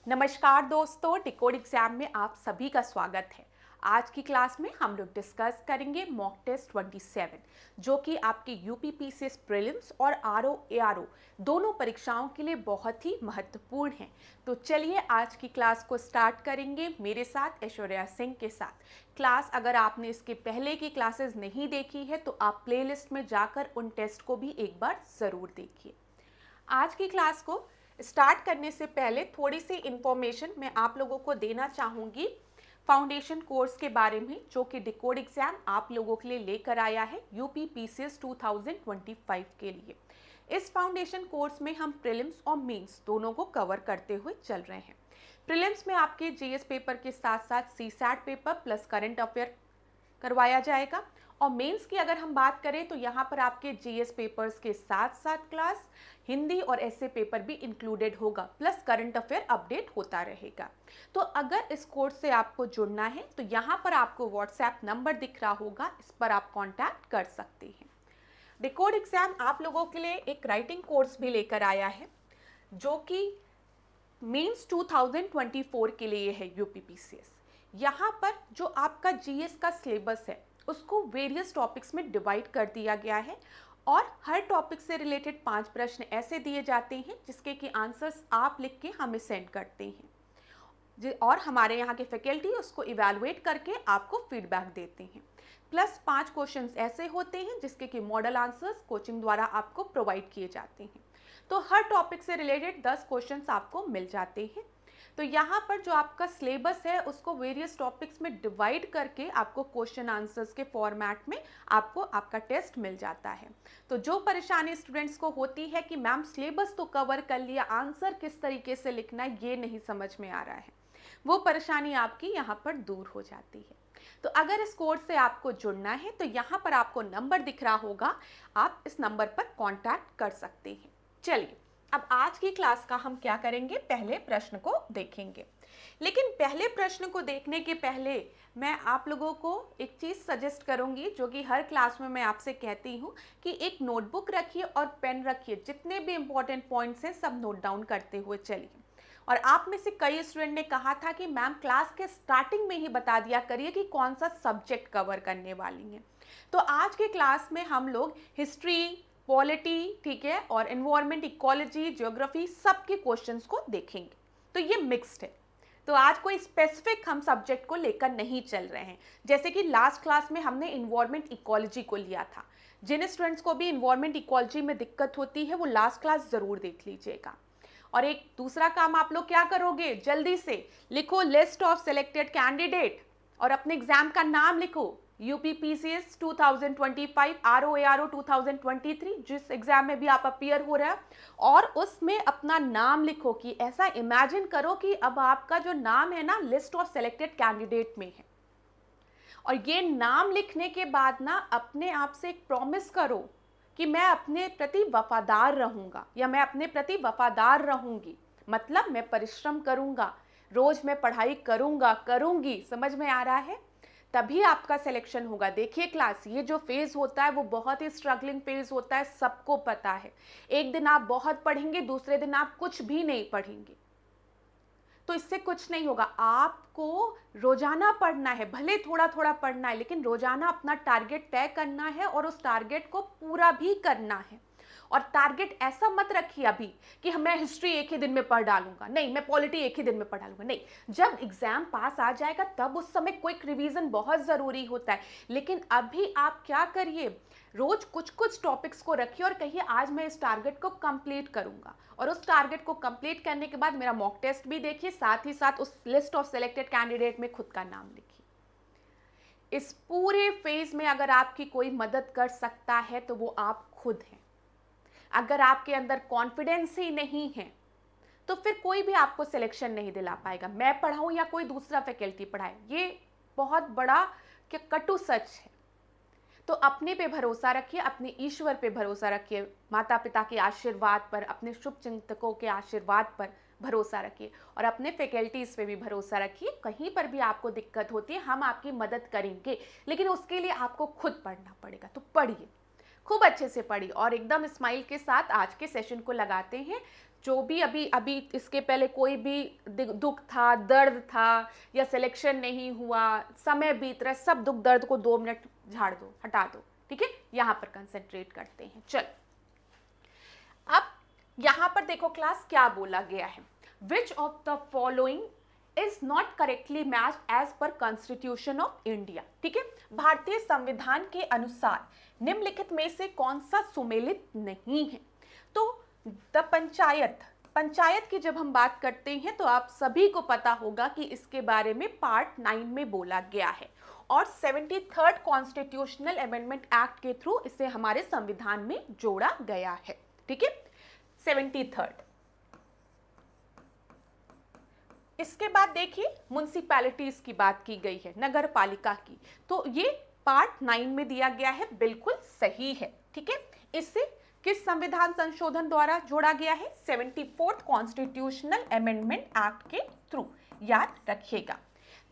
नमस्कार दोस्तों, decode exam में आप सभी का स्वागत है। आज की क्लास में हम लोग डिस्कस करेंगे मॉक टेस्ट 27 जो कि आपके यूपीपीसीएस प्रीलिम्स और आरओ एआरओ दोनों परीक्षाओं के लिए बहुत ही महत्वपूर्ण है। तो चलिए आज की क्लास को स्टार्ट करेंगे मेरे साथ ऐश्वर्या सिंह के साथ। क्लास अगर आपने इसके पहले की क्लासेस नहीं देखी है तो आप प्लेलिस्ट में जाकर उन टेस्ट को भी एक बार ज़रूर देखिए। आज की क्लास को स्टार्ट करने से पहले थोड़ी सी इंफॉर्मेशन मैं आप लोगों को देना चाहूँगी फाउंडेशन कोर्स के बारे में, जो कि डिकोड एग्जाम आप लोगों के लिए लेकर आया है यूपीपीसीएस 2025 के लिए। इस फाउंडेशन कोर्स में हम प्रीलिम्स और मेंस दोनों को कवर करते हुए चल रहे हैं। प्रीलिम्स में आपके जीएस पेपर के साथ साथ CSAT paper plus current affair करवाया जाएगा, और मेंस की अगर हम बात करें तो यहाँ पर आपके जीएस पेपर्स के साथ साथ क्लास हिंदी और ऐसे पेपर भी इंक्लूडेड होगा, प्लस करंट अफेयर अपडेट होता रहेगा। तो अगर इस कोर्स से आपको जुड़ना है तो यहाँ पर आपको व्हाट्सएप नंबर दिख रहा होगा, इस पर आप कांटेक्ट कर सकते हैं। डिकोड एग्जाम आप लोगों के लिए एक राइटिंग कोर्स भी लेकर आया है जो कि मेंस 2024 के लिए है यूपीपीसीएस। यहाँ पर जो आपका जीएस का सिलेबस है उसको वेरियस टॉपिक्स में डिवाइड कर दिया गया है, और हर टॉपिक से रिलेटेड 5 प्रश्न ऐसे दिए जाते हैं जिसके कि आंसर्स आप लिख के हमें सेंड करते हैं, और हमारे यहाँ के फैकल्टी उसको इवैल्यूएट करके आपको फीडबैक देते हैं। प्लस 5 क्वेश्चंस ऐसे होते हैं जिसके कि मॉडल आंसर्स कोचिंग द्वारा आपको प्रोवाइड किए जाते हैं। तो हर टॉपिक से रिलेटेड 10 क्वेश्चंस आपको मिल जाते हैं। तो यहाँ पर जो आपका सिलेबस है उसको वेरियस टॉपिक्स में डिवाइड करके आपको क्वेश्चन आंसर्स के फॉर्मेट में आपको आपका टेस्ट मिल जाता है। तो जो परेशानी स्टूडेंट्स को होती है कि मैम सिलेबस तो कवर कर लिया, आंसर किस तरीके से लिखना है ये नहीं समझ में आ रहा है, वो परेशानी आपकी यहाँ पर दूर हो जाती है। तो अगर इस कोर्स से आपको जुड़ना है तो यहाँ पर आपको नंबर दिख रहा होगा, आप इस नंबर पर कांटेक्ट कर सकते हैं। चलिए अब आज की क्लास का हम क्या करेंगे, पहले प्रश्न को देखेंगे। लेकिन पहले प्रश्न को देखने के पहले मैं आप लोगों को एक चीज़ सजेस्ट करूंगी जो कि हर क्लास में मैं आपसे कहती हूँ कि एक नोटबुक रखिए और पेन रखिए, जितने भी इंपॉर्टेंट पॉइंट्स हैं सब नोट डाउन करते हुए चलिए। और आप में से कई स्टूडेंट ने कहा था कि मैम क्लास के स्टार्टिंग में ही बता दिया करिए कि कौन सा सब्जेक्ट कवर करने वाली हैं। तो आज के क्लास में हम लोग हिस्ट्री, पॉलिटी, ठीक है, और एनवायरनमेंट, इकोलॉजी, ज्योग्राफी सबके क्वेश्चंस को देखेंगे। तो ये मिक्स्ड है, तो आज कोई स्पेसिफिक हम सब्जेक्ट को लेकर नहीं चल रहे हैं। जैसे कि लास्ट क्लास में हमने एनवायरनमेंट इकोलॉजी को लिया था। जिन स्टूडेंट्स को भी एनवायरनमेंट इकोलॉजी में दिक्कत होती है वो लास्ट क्लास ज़रूर देख लीजिएगा। और एक दूसरा काम आप लोग क्या करोगे, जल्दी से लिखो लिस्ट ऑफ सिलेक्टेड कैंडिडेट और अपने एग्जाम का नाम लिखो, यूपीपीसीएस 2025, आरओ 2023, जिस एग्जाम में भी आप अपीयर हो रहे हैं, और उसमें अपना नाम लिखो कि ऐसा इमेजिन करो कि अब आपका जो नाम है ना लिस्ट ऑफ सिलेक्टेड कैंडिडेट में है। और ये नाम लिखने के बाद ना अपने आप से एक प्रॉमिस करो कि मैं अपने प्रति वफादार रहूंगा या मैं अपने प्रति वफादार रहूंगी, मतलब मैं परिश्रम करूंगा, रोज मैं पढ़ाई करूंगी, समझ में आ रहा है? तभी आपका सिलेक्शन होगा। देखिए क्लास, ये जो फेज होता है वो बहुत ही स्ट्रगलिंग फेज होता है, सबको पता है। एक दिन आप बहुत पढ़ेंगे, दूसरे दिन आप कुछ भी नहीं पढ़ेंगे, तो इससे कुछ नहीं होगा। आपको रोजाना पढ़ना है, भले थोड़ा थोड़ा पढ़ना है, लेकिन रोजाना अपना टारगेट तय करना है और उस टारगेट को पूरा भी करना है। और टारगेट ऐसा मत रखिए अभी कि मैं हिस्ट्री एक ही दिन में पढ़ डालूंगा, नहीं मैं पॉलिटी एक ही दिन में पढ़ डालूंगा, नहीं। जब एग्जाम पास आ जाएगा तब उस समय क्विक रिवीजन बहुत ज़रूरी होता है। लेकिन अभी आप क्या करिए, रोज कुछ कुछ टॉपिक्स को रखिए और कहिए आज मैं इस टारगेट को कंप्लीट करूंगा, और उस टारगेट को कंप्लीट करने के बाद मेरा मॉक टेस्ट भी देखिए, साथ ही साथ उस लिस्ट ऑफ सिलेक्टेड कैंडिडेट में खुद का नाम लिखिए। इस पूरे फेज में अगर आपकी कोई मदद कर सकता है तो वो आप खुद हैं। अगर आपके अंदर कॉन्फिडेंस ही नहीं है तो फिर कोई भी आपको सिलेक्शन नहीं दिला पाएगा, मैं पढ़ाऊं या कोई दूसरा फैकल्टी पढ़ाए, ये बहुत बड़ा क्या कटु सच है। तो अपने पे भरोसा रखिए, अपने ईश्वर पे भरोसा रखिए, माता पिता के आशीर्वाद पर, अपने शुभ चिंतकों के आशीर्वाद पर भरोसा रखिए, और अपने फैकल्टीज पे भी भरोसा रखिए। कहीं पर भी आपको दिक्कत होती है हम आपकी मदद करेंगे, लेकिन उसके लिए आपको खुद पढ़ना पड़ेगा। तो पढ़िए, खूब अच्छे से पढ़ी और एकदम स्माइल के साथ आज के सेशन को लगाते हैं। जो भी अभी अभी इसके पहले कोई भी दुख था, दर्द था या सिलेक्शन नहीं हुआ, समय बीत रहा है, सब दुख दर्द को 2 मिनट झाड़ दो, हटा दो, ठीक है। यहाँ पर कंसेंट्रेट करते हैं। चल अब यहाँ पर देखो क्लास क्या बोला गया है, which of the following is not correctly match as per constitution of India, ठीक है। भारतीय संविधान के अनुसार निम्नलिखित में से कौन सा सुमेलित नहीं है। तो द पंचायत की जब हम बात करते हैं तो आप सभी को पता होगा कि इसके बारे में पार्ट 9 में बोला गया है और 73rd कॉन्स्टिट्यूशनल अमेंडमेंट एक्ट के थ्रू इसे हमारे संविधान में जोड़ा गया है, ठीक है। 73rd। इसके बाद देखिए म्युनिसिपैलिटीज की बात की गई है, नगर पालिका की, तो ये पार्ट 9 में दिया गया है, बिल्कुल सही है, ठीक है। इससे किस संविधान संशोधन द्वारा जोड़ा गया है, 74th कॉन्स्टिट्यूशनल अमेंडमेंट एक्ट के थ्रू, याद रखिएगा।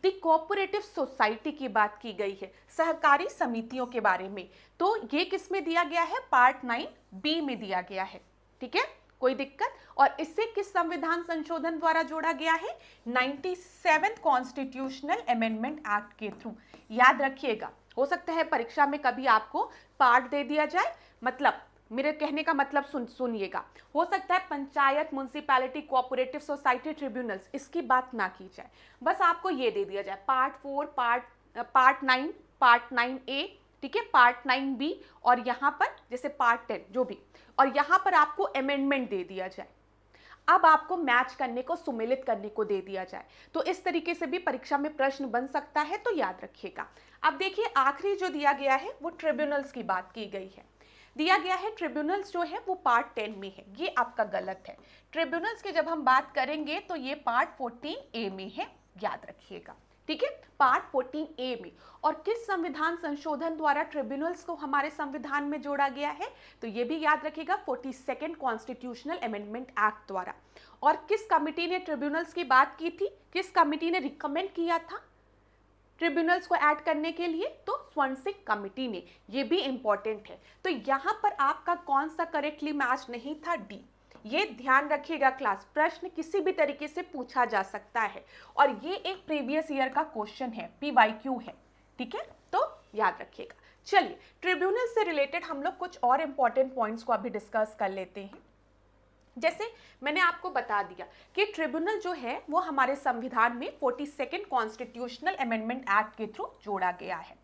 दी कोऑपरेटिव सोसाइटी की बात की गई है, सहकारी समितियों के बारे में, तो ये किस में दिया गया है, पार्ट 9 बी में दिया गया है, ठीक है, कोई दिक्कत। और इससे किस संविधान संशोधन द्वारा जोड़ा गया है, 97th कॉन्स्टिट्यूशनल अमेंडमेंट एक्ट के थ्रू, याद रखिएगा। हो सकता है परीक्षा में कभी आपको पार्ट दे दिया जाए, मतलब मेरे कहने का मतलब सुनिएगा, हो सकता है panchayat, municipality, cooperative society, tribunals, इसकी बात ना की जाए, बस आपको ये दे दिया जाए पार्ट 4, पार्ट 9, पार्ट 9A, ठीक है, पार्ट 9B और यहाँ पर जैसे पार्ट 10 जो भी, और यहाँ पर आपको अमेंडमेंट दे दिया जाए। अब आपको मैच करने को, सुमेलित करने को दे दिया जाए, तो इस तरीके से भी परीक्षा में प्रश्न बन सकता है, तो याद रखिएगा। अब देखिए आखिरी जो दिया गया है वो ट्रिब्यूनल्स की बात की गई है, दिया गया है ट्रिब्यूनल्स जो है वो पार्ट 10 में है, ये आपका गलत है। ट्रिब्यूनल्स की जब हम बात करेंगे तो ये पार्ट 14A में है, याद रखिएगा, ठीक है, पार्ट 14A में। और किस संविधान संशोधन द्वारा ट्रिब्यूनल्स को हमारे संविधान में जोड़ा गया है, तो ये भी याद रखिएगा, 42nd कॉन्स्टिट्यूशनल अमेंडमेंट एक्ट द्वारा। और किस कमिटी ने ट्रिब्यूनल्स की बात की थी, किस कमिटी ने रिकमेंड किया था ट्रिब्यूनल्स को ऐड करने के लिए, तो स्वर्ण सिंह कमिटी ने, ये भी इंपॉर्टेंट है। तो यहाँ पर आपका कौन सा करेक्टली मैच नहीं था, डी, ये ध्यान रखिएगा क्लास, प्रश्न किसी भी तरीके से पूछा जा सकता है और ये एक प्रीवियस ईयर का क्वेश्चन है, PYQ है, ठीक है, तो याद रखिएगा। चलिए ट्रिब्यूनल से रिलेटेड हम लोग कुछ और इंपॉर्टेंट पॉइंट्स को अभी डिस्कस कर लेते हैं। जैसे मैंने आपको बता दिया कि ट्रिब्यूनल जो है वो हमारे संविधान में 42nd कॉन्स्टिट्यूशनल अमेंडमेंट एक्ट के थ्रू जोड़ा गया है।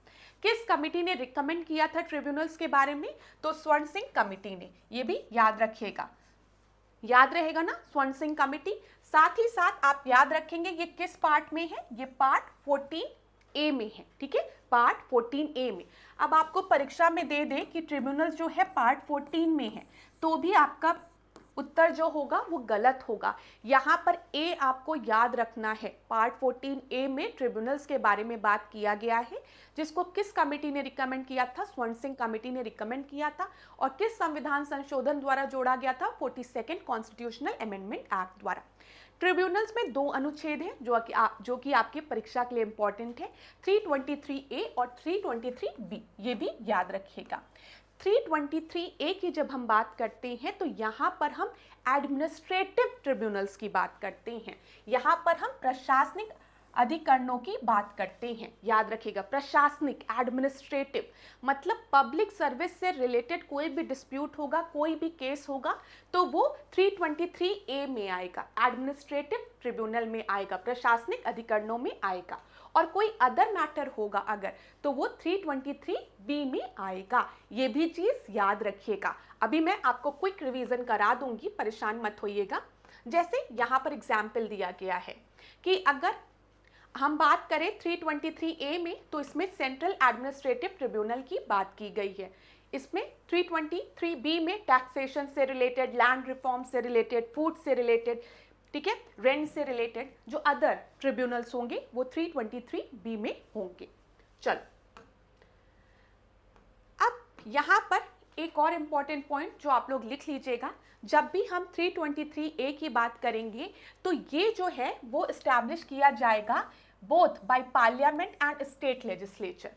किस कमिटी ने रिकमेंड किया था ट्रिब्यूनल्स के बारे में, तो स्वर्ण सिंह कमिटी ने, ये भी याद रखिएगा, याद रहेगा ना, स्वर्ण सिंह कमिटी। साथ ही साथ आप याद रखेंगे ये किस पार्ट में है, ये पार्ट 14A में है, ठीक है, पार्ट 14A में। अब आपको परीक्षा में दे दे कि ट्रिब्यूनल जो है पार्ट 14 में है, तो भी आपका उत्तर जो होगा वो गलत होगा। यहाँ पर ए आपको याद रखना है, पार्ट 14A में ट्रिब्यूनल्स के बारे में बात किया गया है, जिसको किस कमेटी ने रिकमेंड किया था, स्वर्ण सिंह कमेटी ने रिकमेंड किया था, और किस संविधान संशोधन द्वारा जोड़ा गया था, 42nd कॉन्स्टिट्यूशनल अमेंडमेंट एक्ट द्वारा। ट्रिब्यूनल्स में 2 अनुच्छेद हैं जो कि आपकी परीक्षा के लिए इंपॉर्टेंट है, 323A और 323B, ये भी याद रखिएगा। 323A की जब हम बात करते हैं तो यहाँ पर हम एडमिनिस्ट्रेटिव ट्रिब्यूनल्स की बात करते हैं, यहाँ पर हम प्रशासनिक अधिकरणों की बात करते हैं, याद रखिएगा, प्रशासनिक, एडमिनिस्ट्रेटिव, मतलब पब्लिक सर्विस से रिलेटेड कोई भी डिस्प्यूट होगा, कोई भी केस होगा तो वो 323A में आएगा, एडमिनिस्ट्रेटिव ट्रिब्यूनल में आएगा, प्रशासनिक अधिकरणों में आएगा। और कोई अदर मैटर होगा अगर, तो वो 323B में आएगा, ये भी चीज़ याद रखिएगा। अभी मैं आपको क्विक रिवीजन करा दूंगी, परेशान मत होइएगा। जैसे यहाँ पर एग्जाम्पल दिया गया है कि अगर हम बात करें 323A में, तो इसमें सेंट्रल एडमिनिस्ट्रेटिव ट्रिब्यूनल की बात की गई है। इसमें 323B में टैक्सेशन से रिलेटेड, लैंड रिफॉर्म से रिलेटेड, फूड से रिलेटेड, ठीक है, रेंट से रिलेटेड जो अदर ट्रिब्यूनल्स होंगे वो 323B में होंगे। चलो अब यहाँ पर एक और इम्पॉर्टेंट पॉइंट जो आप लोग लिख लीजिएगा, जब भी हम 323A की बात करेंगे तो ये जो है वो एस्टैब्लिश किया जाएगा both by parliament and state legislature,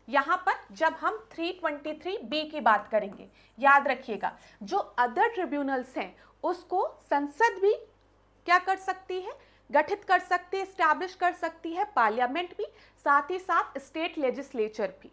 यहाँ पर जब हम 323B की बात करेंगे, याद रखिएगा, जो अदर ट्रिब्यूनल्स हैं उसको संसद भी क्या कर सकती है, गठित कर सकती है, स्टैब्लिश कर सकती है, पार्लियामेंट भी, साथ ही साथ स्टेट लेजिस्लेचर भी,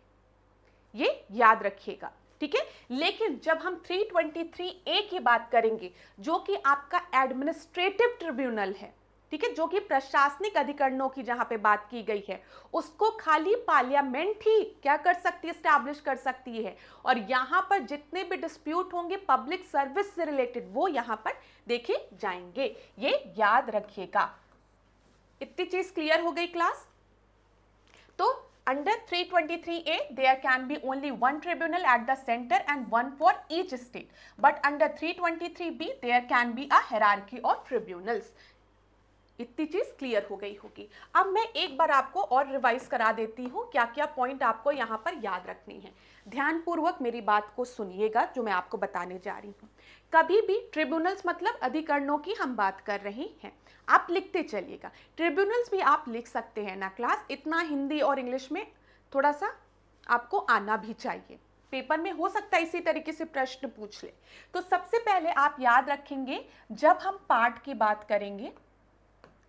ये याद रखिएगा, ठीक है। लेकिन जब हम 323A की बात करेंगे, जो कि आपका एडमिनिस्ट्रेटिव ट्रिब्यूनल है, ठीक है, जो कि प्रशासनिक अधिकरणों की जहां पे बात की गई है, उसको खाली पार्लियामेंट ही क्या कर सकती है, स्टैब्लिश कर सकती है। और यहां पर जितने भी डिस्प्यूट होंगे पब्लिक सर्विस से रिलेटेड, वो यहां पर देखे जाएंगे, ये याद रखिएगा। इतनी चीज क्लियर हो गई क्लास? तो under 323A there can be only one tribunal at the center and one for each state, but under 323B there can be a hierarchy of tribunals. इतनी चीज क्लियर हो गई होगी। अब मैं एक बार आपको और रिवाइज करा देती हूँ क्या क्या पॉइंट आपको यहाँ पर याद रखनी है। ध्यानपूर्वक मेरी बात को सुनिएगा जो मैं आपको बताने जा रही हूँ। कभी भी ट्रिब्यूनल्स मतलब अधिकरणों की हम बात कर रहे हैं, आप लिखते चलिएगा। ट्रिब्यूनल्स भी आप लिख सकते हैं ना क्लास, इतना हिंदी और इंग्लिश में थोड़ा सा आपको आना भी चाहिए। पेपर में हो सकता है इसी तरीके से प्रश्न पूछ ले। तो सबसे पहले आप याद रखेंगे, जब हम पार्ट की बात करेंगे,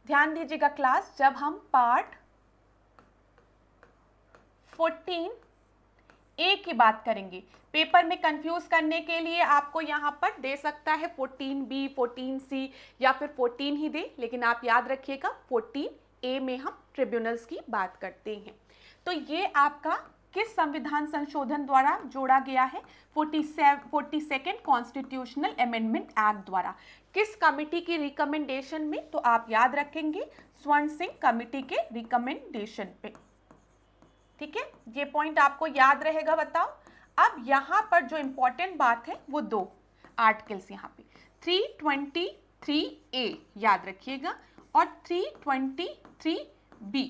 ध्यान दीजिएगा क्लास, जब हम पार्ट 14A की बात करेंगे, पेपर में कंफ्यूज करने के लिए आपको यहां पर दे सकता है 14B, 14C या फिर 14 ही दे, लेकिन आप याद रखिएगा 14A में हम ट्रिब्यूनल्स की बात करते हैं। तो ये आपका किस संविधान संशोधन द्वारा जोड़ा गया है? 42nd कॉन्स्टिट्यूशनल अमेंडमेंट एक्ट द्वारा। किस कमिटी की रिकमेंडेशन में? तो आप याद रखेंगे स्वर्ण सिंह कमिटी के रिकमेंडेशन पे, ठीक है। ये पॉइंट आपको याद रहेगा, बताओ। अब यहां पर जो इंपॉर्टेंट बात है वो दो आर्टिकल्स यहाँ पे 323A याद रखिएगा और 323B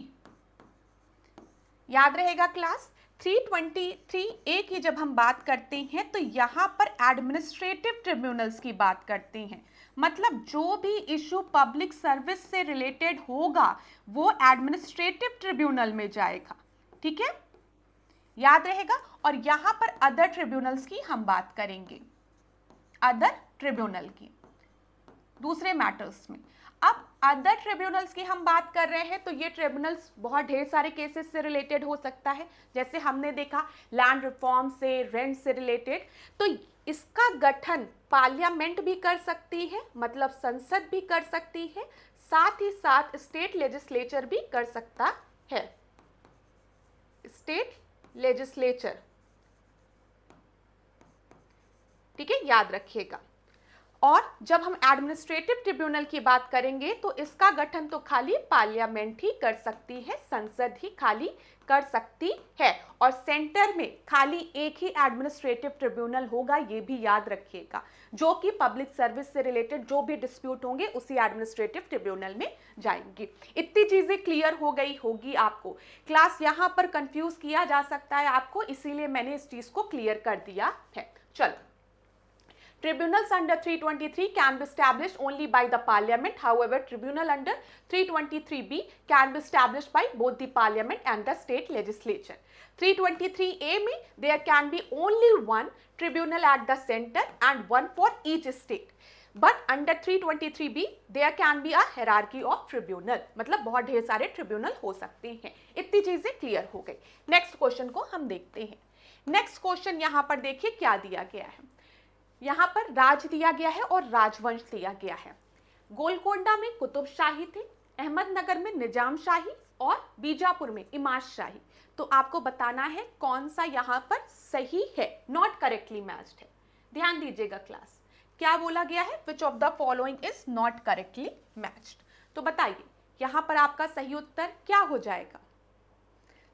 याद रहेगा क्लास। 323A की जब हम बात करते हैं तो यहाँ पर एडमिनिस्ट्रेटिव ट्रिब्यूनल्स की बात करते हैं, मतलब जो भी इशू पब्लिक सर्विस से रिलेटेड होगा वो एडमिनिस्ट्रेटिव ट्रिब्यूनल में जाएगा, ठीक है, याद रहेगा। और यहाँ पर अदर ट्रिब्यूनल्स की हम बात करेंगे, अदर ट्रिब्यूनल की दूसरे मैटर्स में। अब अदर ट्रिब्यूनल्स की हम बात कर रहे हैं तो ये ट्रिब्यूनल्स बहुत ढेर सारे केसेस से रिलेटेड हो सकता है, जैसे हमने देखा लैंड रिफॉर्म से, रेंट से रिलेटेड। तो इसका गठन पार्लियामेंट भी कर सकती है, मतलब संसद भी कर सकती है, साथ ही साथ स्टेट लेजिस्लेचर भी कर सकता है, स्टेट लेजिस्लेचर, ठीक है, याद रखिएगा। और जब हम एडमिनिस्ट्रेटिव ट्रिब्यूनल की बात करेंगे तो इसका गठन तो खाली पार्लियामेंट ही कर सकती है, संसद ही खाली कर सकती है, और सेंटर में खाली एक ही एडमिनिस्ट्रेटिव ट्रिब्यूनल होगा, ये भी याद रखिएगा, जो कि पब्लिक सर्विस से रिलेटेड जो भी डिस्प्यूट होंगे उसी एडमिनिस्ट्रेटिव ट्रिब्यूनल में जाएंगे। इतनी चीजें क्लियर हो गई होगी आपको। क्लास यहां पर कंफ्यूज किया जा सकता है आपको, इसीलिए मैंने इस चीज को क्लियर कर दिया है। चलो, tribunals under 323 can be established only by the parliament. However, tribunal under 323B can be established by both the parliament and the state legislature. 323A में there can be only one tribunal at the center and one for each state. But under 323B there can be a hierarchy of tribunal. मतलब बहुत ढेर सारे tribunal हो सकते हैं। इतनी चीजें क्लियर हो गई। नेक्स्ट क्वेश्चन को हम देखते हैं। नेक्स्ट क्वेश्चन यहाँ पर देखिए क्या दिया गया है। यहाँ पर राज दिया गया है और राजवंश दिया गया है। गोलकोंडा में कुतुब शाही थे, अहमदनगर में निजाम शाही और बीजापुर में इमाम शाही। तो आपको बताना है कौन सा यहाँ पर सही है, नॉट करेक्टली मैच्ड है। ध्यान दीजिएगा क्लास, क्या बोला गया है? Which of the following is not correctly matched. तो बताइए यहाँ पर आपका सही उत्तर क्या हो जाएगा?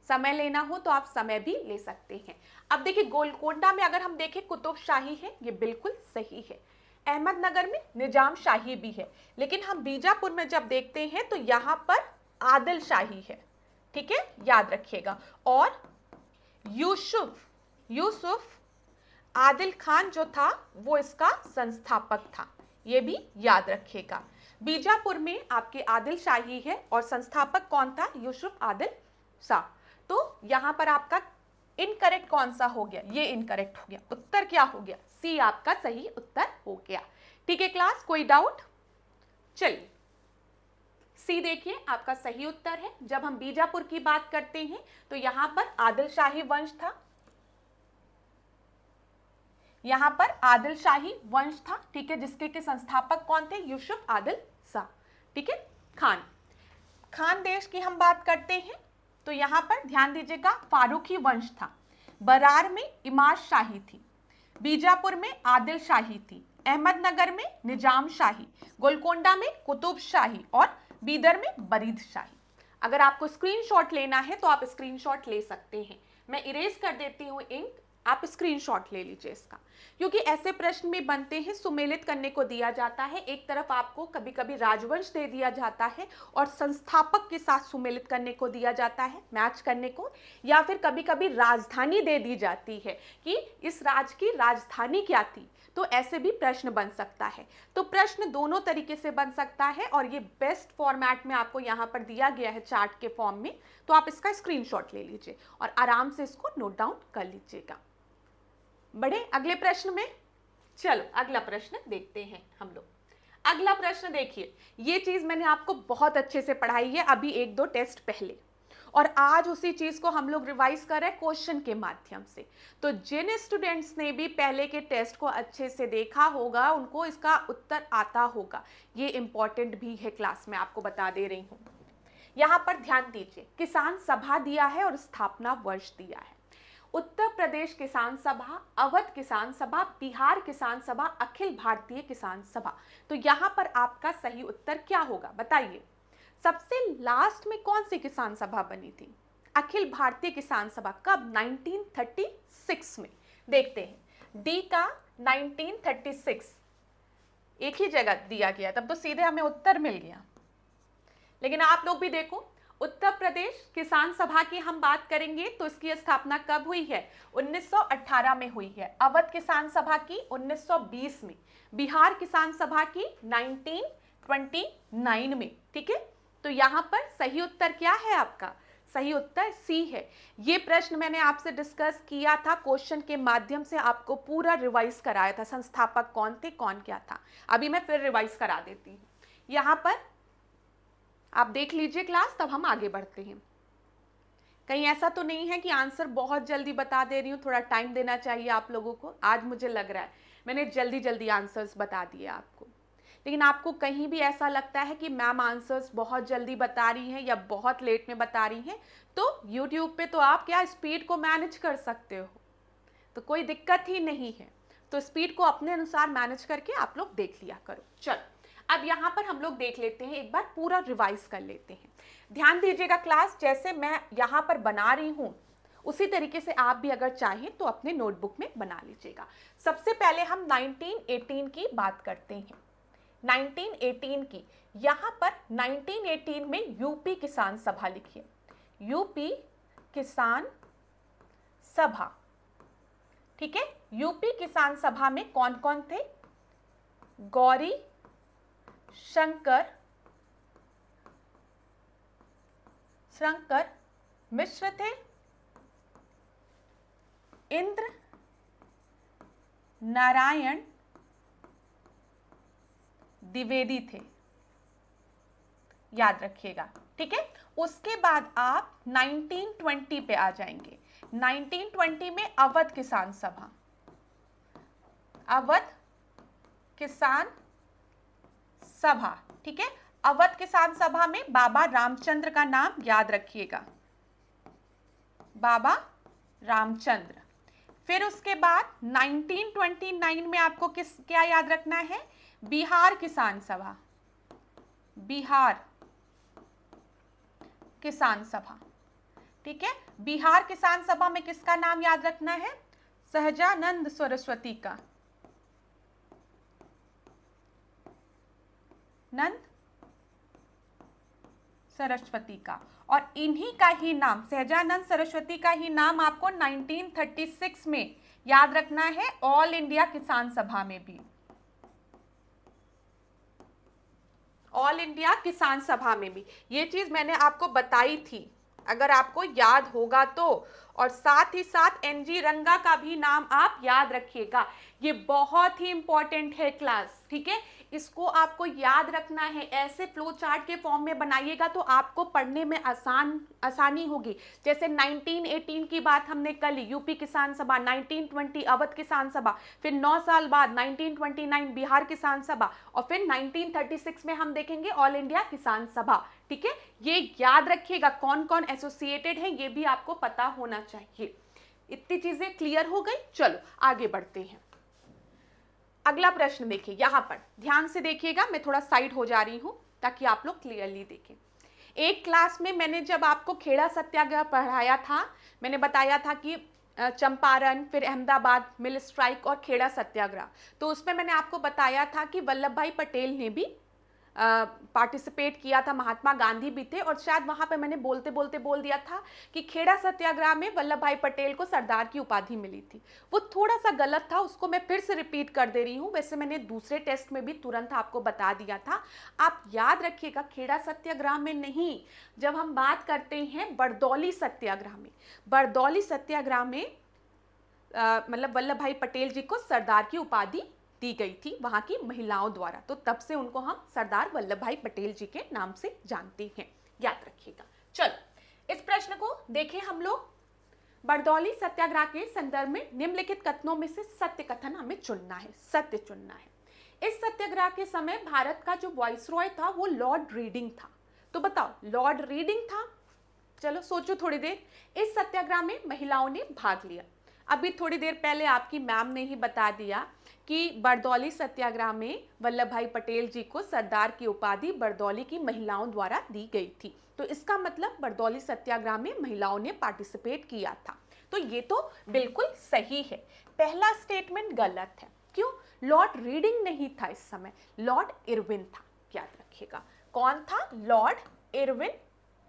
समय लेना हो तो आप समय भी ले सकते हैं। अब देखिए गोलकोंडा में अगर हम देखें कुतुब शाही है, ये बिल्कुल सही है। अहमदनगर में निजाम शाही भी है, लेकिन हम बीजापुर में जब देखते हैं तो यहाँ पर आदिल शाही है, ठीक है, याद रखिएगा। और यूसुफ आदिल खान जो था वो इसका संस्थापक था, ये भी याद रखिएगा। बीजापुर में आपके आदिल शाही है और संस्थापक कौन था? यूसुफ आदिल शाह। तो यहाँ पर आपका इनकरेक्ट कौन सा हो गया, ये इनकरेक्ट हो गया, उत्तर क्या हो गया, सी आपका सही उत्तर हो गया। ठीक है क्लास, कोई डाउट? चलिए सी देखिए आपका सही उत्तर है। जब हम बीजापुर की बात करते हैं तो यहां पर आदिल शाही वंश था, यहां पर आदिल शाही वंश था, ठीक है, जिसके के संस्थापक कौन थे, यूसुफ आदिल शाह, ठीक है। खान, खान देश की हम बात करते हैं तो यहां पर ध्यान दीजिएगा फारूकी वंश था, बरार में इमाज शाही थी, बीजापुर में आदिल शाही थी, अहमदनगर में निजाम शाही, गोलकोंडा में कुतुब शाही और बीदर में बरीद शाही। अगर आपको स्क्रीनशॉट लेना है तो आप स्क्रीनशॉट ले सकते हैं, मैं इरेज कर देती हूँ इंक, आप स्क्रीनशॉट ले लीजिए इसका, क्योंकि ऐसे प्रश्न भी बनते हैं, सुमेलित करने को दिया जाता है, एक तरफ आपको कभी कभी राजवंश दे दिया जाता है और संस्थापक के साथ सुमेलित करने को दिया जाता है, मैच करने को, या फिर कभी कभी राजधानी दे दी जाती है कि इस राज्य की राजधानी क्या थी, तो ऐसे भी प्रश्न बन सकता है। तो प्रश्न दोनों तरीके से बन सकता है और ये बेस्ट फॉर्मेट में आपको यहाँ पर दिया गया है चार्ट के फॉर्म में, तो आप इसका स्क्रीनशॉट ले लीजिए और आराम से इसको नोट डाउन कर लीजिएगा। बढ़े अगले प्रश्न में, चलो अगला प्रश्न देखते हैं हम लोग। अगला प्रश्न देखिए, ये चीज मैंने आपको बहुत अच्छे से पढ़ाई है अभी 1-2 टेस्ट पहले, और आज उसी चीज को हम लोग रिवाइज कर रहे हैं क्वेश्चन के माध्यम से। तो जिन स्टूडेंट्स ने भी पहले के टेस्ट को अच्छे से देखा होगा उनको इसका उत्तर आता होगा, ये इंपॉर्टेंट भी है, क्लास में आपको बता दे रही हूं। यहां पर ध्यान दीजिए, किसान सभा दिया है और स्थापना वर्ष दिया है। उत्तर प्रदेश किसान सभा, अवध किसान सभा, बिहार किसान सभा, अखिल भारतीय किसान सभा। तो यहां पर आपका सही उत्तर क्या होगा बताइए। सबसे लास्ट में कौन सी किसान सभा बनी थी, अखिल भारतीय किसान सभा, कब, 1936 में। देखते हैं डी का 1936 एक ही जगह दिया गया, तब तो सीधे हमें उत्तर मिल गया। लेकिन आप लोग भी देखो, उत्तर प्रदेश किसान सभा की हम बात करेंगे तो इसकी स्थापना कब हुई है, 1918 में हुई है। अवध किसान सभा की 1920 में, बिहार किसान सभा की 1929 में, ठीक है। तो यहां पर सही उत्तर क्या है आपका, सही उत्तर सी है। ये प्रश्न मैंने आपसे डिस्कस किया था, क्वेश्चन के माध्यम से आपको पूरा रिवाइज कराया था, संस्थापक कौन थे, कौन क्या था। अभी मैं फिर रिवाइज करा देती हूँ, यहां पर आप देख लीजिए क्लास, तब हम आगे बढ़ते हैं। कहीं ऐसा तो नहीं है कि आंसर बहुत जल्दी बता दे रही हूँ, थोड़ा टाइम देना चाहिए आप लोगों को। आज मुझे लग रहा है मैंने जल्दी जल्दी आंसर्स बता दिए आपको, लेकिन आपको कहीं भी ऐसा लगता है कि मैम आंसर्स बहुत जल्दी बता रही हैं या बहुत लेट में बता रही हैं, तो यूट्यूब पे तो आप क्या स्पीड को मैनेज कर सकते हो, तो कोई दिक्कत ही नहीं है। तो स्पीड को अपने अनुसार मैनेज करके आप लोग देख लिया करो। चलो अब यहाँ पर हम लोग देख लेते हैं, एक बार पूरा रिवाइज कर लेते हैं। ध्यान दीजिएगा क्लास, जैसे मैं यहाँ पर बना रही हूँ उसी तरीके से आप भी अगर चाहें तो अपने नोटबुक में बना लीजिएगा। सबसे पहले हम 1918 की बात करते हैं, 1918 की। यहाँ पर 1918 में यूपी किसान सभा लिखिए, यूपी किसान सभा, ठीक है। यूपी किसान सभा में कौन कौन थे, गौरी शंकर मिश्र थे, इंद्र नारायण द्विवेदी थे, याद रखिएगा, ठीक है। उसके बाद आप 1920 पे आ जाएंगे। 1920 में अवध किसान सभा, अवध किसान सभा, ठीक है। अवध किसान सभा में बाबा रामचंद्र का नाम याद रखिएगा, बाबा रामचंद्र। फिर उसके बाद 1929 में आपको क्या याद रखना है, बिहार किसान सभा, बिहार किसान सभा, ठीक है। बिहार किसान सभा में किसका नाम याद रखना है, सहजानंद सरस्वती का, नंद सरस्वती का। और इन्हीं का ही नाम, सहजानंद सरस्वती का ही नाम आपको 1936 में याद रखना है, ऑल इंडिया किसान सभा में भी, ऑल इंडिया किसान सभा में भी। ये चीज मैंने आपको बताई थी अगर आपको याद होगा तो। और साथ ही साथ एनजी रंगा का भी नाम आप याद रखिएगा, ये बहुत ही इंपॉर्टेंट है क्लास, ठीक है। इसको आपको याद रखना है, ऐसे फ्लो चार्ट के फॉर्म में बनाइएगा तो आपको पढ़ने में आसानी होगी। जैसे 1918 की बात हमने कर ली, यूपी किसान सभा, 1920 अवध किसान सभा, फिर 9 साल बाद 1929 बिहार किसान सभा, और फिर 1936 में हम देखेंगे ऑल इंडिया किसान सभा, ठीक है। ये याद रखिएगा कौन कौन एसोसिएटेड है, ये भी आपको पता होना चाहिए। इतनी चीजें क्लियर हो गई। चलो आगे बढ़ते हैं। अगला प्रश्न देखिए, यहां पर ध्यान से देखिएगा, मैं थोड़ा साइड हो जा रही हूं ताकि आप लोग क्लियरली देखें। एक क्लास में मैंने जब आपको खेड़ा सत्याग्रह पढ़ाया था, मैंने बताया था कि चंपारण, फिर अहमदाबाद मिल स्ट्राइक और खेड़ा सत्याग्रह, तो उसमें मैंने आपको बताया था कि वल्लभ भाई पटेल ने भी पार्टिसिपेट किया था, महात्मा गांधी भी थे, और शायद वहां पे मैंने बोलते बोलते बोल दिया था कि खेड़ा सत्याग्रह में वल्लभ भाई पटेल को सरदार की उपाधि मिली थी। वो थोड़ा सा गलत था, उसको मैं फिर से रिपीट कर दे रही हूँ। वैसे मैंने दूसरे टेस्ट में भी तुरंत आपको बता दिया था, आप याद रखिएगा खेड़ा सत्याग्रह में नहीं। जब हम बात करते हैं बरदौली सत्याग्रह में, बरदौली सत्याग्रह में मतलब वल्लभ भाई पटेल जी को सरदार की उपाधि दी गई थी वहां की महिलाओं द्वारा, तो तब से उनको हम सरदार वल्लभ भाई पटेल जी के नाम से जानते हैं, याद रखिएगा। चलो इस प्रश्न को देखें हम लोग। बरदौली सत्याग्रह के संदर्भ में निम्नलिखित कथनों में से सत्य कथन हमें चुनना है, सत्य चुनना है। इस सत्याग्रह के समय भारत का जो वाइसरॉय था वो लॉर्ड रीडिंग था, तो बताओ लॉर्ड रीडिंग था। चलो सोचो थोड़ी देर। इस सत्याग्रह में महिलाओं ने भाग लिया। अभी थोड़ी देर पहले आपकी मैम ने ही बता दिया कि बरदौली सत्याग्रह में वल्लभ भाई पटेल जी को सरदार की उपाधि बरदौली की महिलाओं द्वारा दी गई थी, तो इसका मतलब बरदौली सत्याग्रह में महिलाओं ने पार्टिसिपेट किया था, तो ये तो बिल्कुल सही है। पहला स्टेटमेंट गलत है। क्यों? लॉर्ड रीडिंग नहीं था इस समय, लॉर्ड इरविन था, याद रखिएगा। कौन था? लॉर्ड इरविन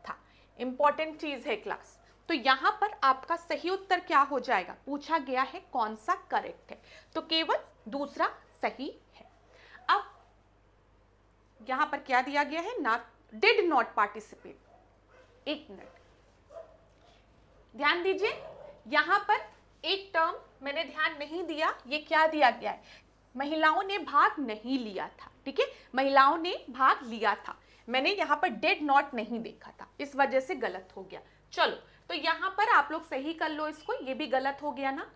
था। इंपॉर्टेंट चीज है क्लास। तो यहां पर आपका सही उत्तर क्या हो जाएगा? पूछा गया है कौन सा करेक्ट है, तो केवल दूसरा सही है। अब यहां पर क्या दिया गया है? ना डिड नॉट पार्टिसिपेट। एक मिनट ध्यान दीजिए, यहां पर एक टर्म मैंने ध्यान नहीं दिया, ये क्या दिया गया है? महिलाओं ने भाग नहीं लिया था, ठीक है, महिलाओं ने भाग लिया था, मैंने यहां पर डिड नॉट नहीं देखा था, इस वजह से गलत हो गया। चलो तो यहां पर आप लोग सही कर लो इसको, ये भी गलत हो गया ना।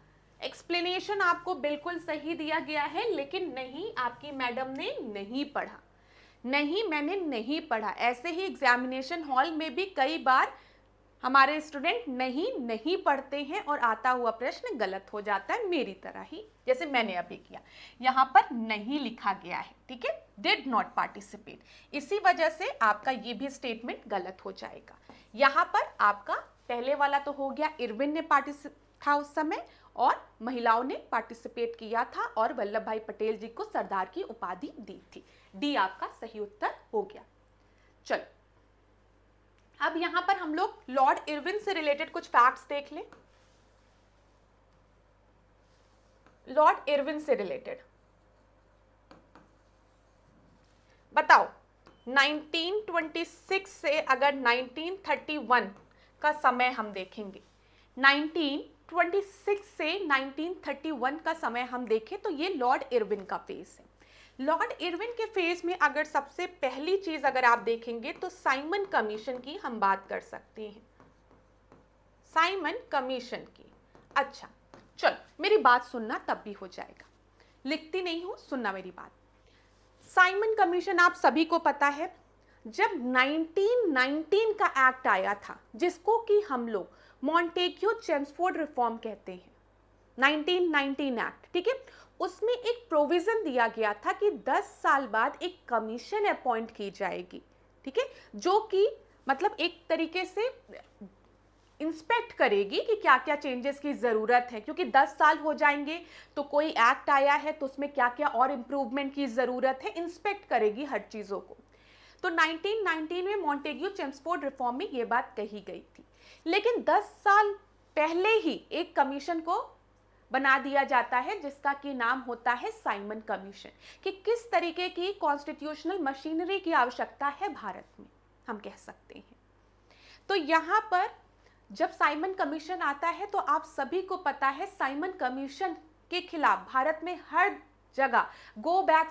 एक्सप्लेनेशन आपको बिल्कुल सही दिया गया है, लेकिन नहीं, आपकी मैडम ने नहीं पढ़ा। नहीं, मैंने नहीं पढ़ा। ऐसे ही एग्जामिनेशन हॉल में भी कई बार हमारे स्टूडेंट नहीं पढ़ते हैं और आता हुआ प्रश्न गलत हो जाता है, मेरी तरह ही, जैसे मैंने अभी किया। यहाँ पर नहीं लिखा गया है, ठीक है, डिड नॉट पार्टिसिपेट, इसी वजह से आपका ये भी स्टेटमेंट गलत हो जाएगा। यहाँ पर आपका पहले वाला तो हो गया, इरविन ने पार्टिसिपेट था उस समय और महिलाओं ने पार्टिसिपेट किया था और वल्लभ भाई पटेल जी को सरदार की उपाधि दी थी। डी आपका सही उत्तर हो गया। चलो अब यहां पर हम लोग लॉर्ड इरविन से रिलेटेड कुछ फैक्ट्स देख लें। लॉर्ड इरविन से रिलेटेड बताओ, 1926 से अगर 1931 का समय हम देखेंगे, 1926 से 1931 का समय हम देखें तो ये लॉर्ड इरविन का फेज है। लॉर्ड इरविन के फेज में अगर सबसे पहली चीज अगर आप देखेंगे तो साइमन कमीशन की हम बात कर सकते हैं, साइमन कमीशन की। अच्छा चलो मेरी बात सुनना, तब भी हो जाएगा, लिखती नहीं हूं, सुनना मेरी बात। साइमन कमीशन आप सभी को पता है, जब 1919 का एक्ट आया था जिसको कि हम लोग मॉन्टेग्यू चेम्सफोर्ड रिफॉर्म कहते हैं, 1919 एक्ट, ठीक है, उसमें एक प्रोविजन दिया गया था कि 10 साल बाद एक कमीशन अपॉइंट की जाएगी, ठीक है, जो कि मतलब एक तरीके से इंस्पेक्ट करेगी कि क्या क्या चेंजेस की ज़रूरत है, क्योंकि 10 साल हो जाएंगे तो कोई एक्ट आया है तो उसमें क्या क्या और इम्प्रूवमेंट की ज़रूरत है, इंस्पेक्ट करेगी हर चीज़ों को। तो 1919 में मॉन्टेग्यू चेम्सफोर्ड रिफॉर्म में ये बात कही गई थी, लेकिन 10 साल पहले ही एक कमीशन को बना दिया जाता है जिसका कि नाम होता है साइमन कमीशन, कि किस तरीके की कॉन्स्टिट्यूशनल मशीनरी की आवश्यकता है भारत में, हम कह सकते हैं। तो यहाँ पर जब साइमन कमीशन आता है तो आप सभी को पता है साइमन कमीशन के खिलाफ भारत में हर जगह गो बैक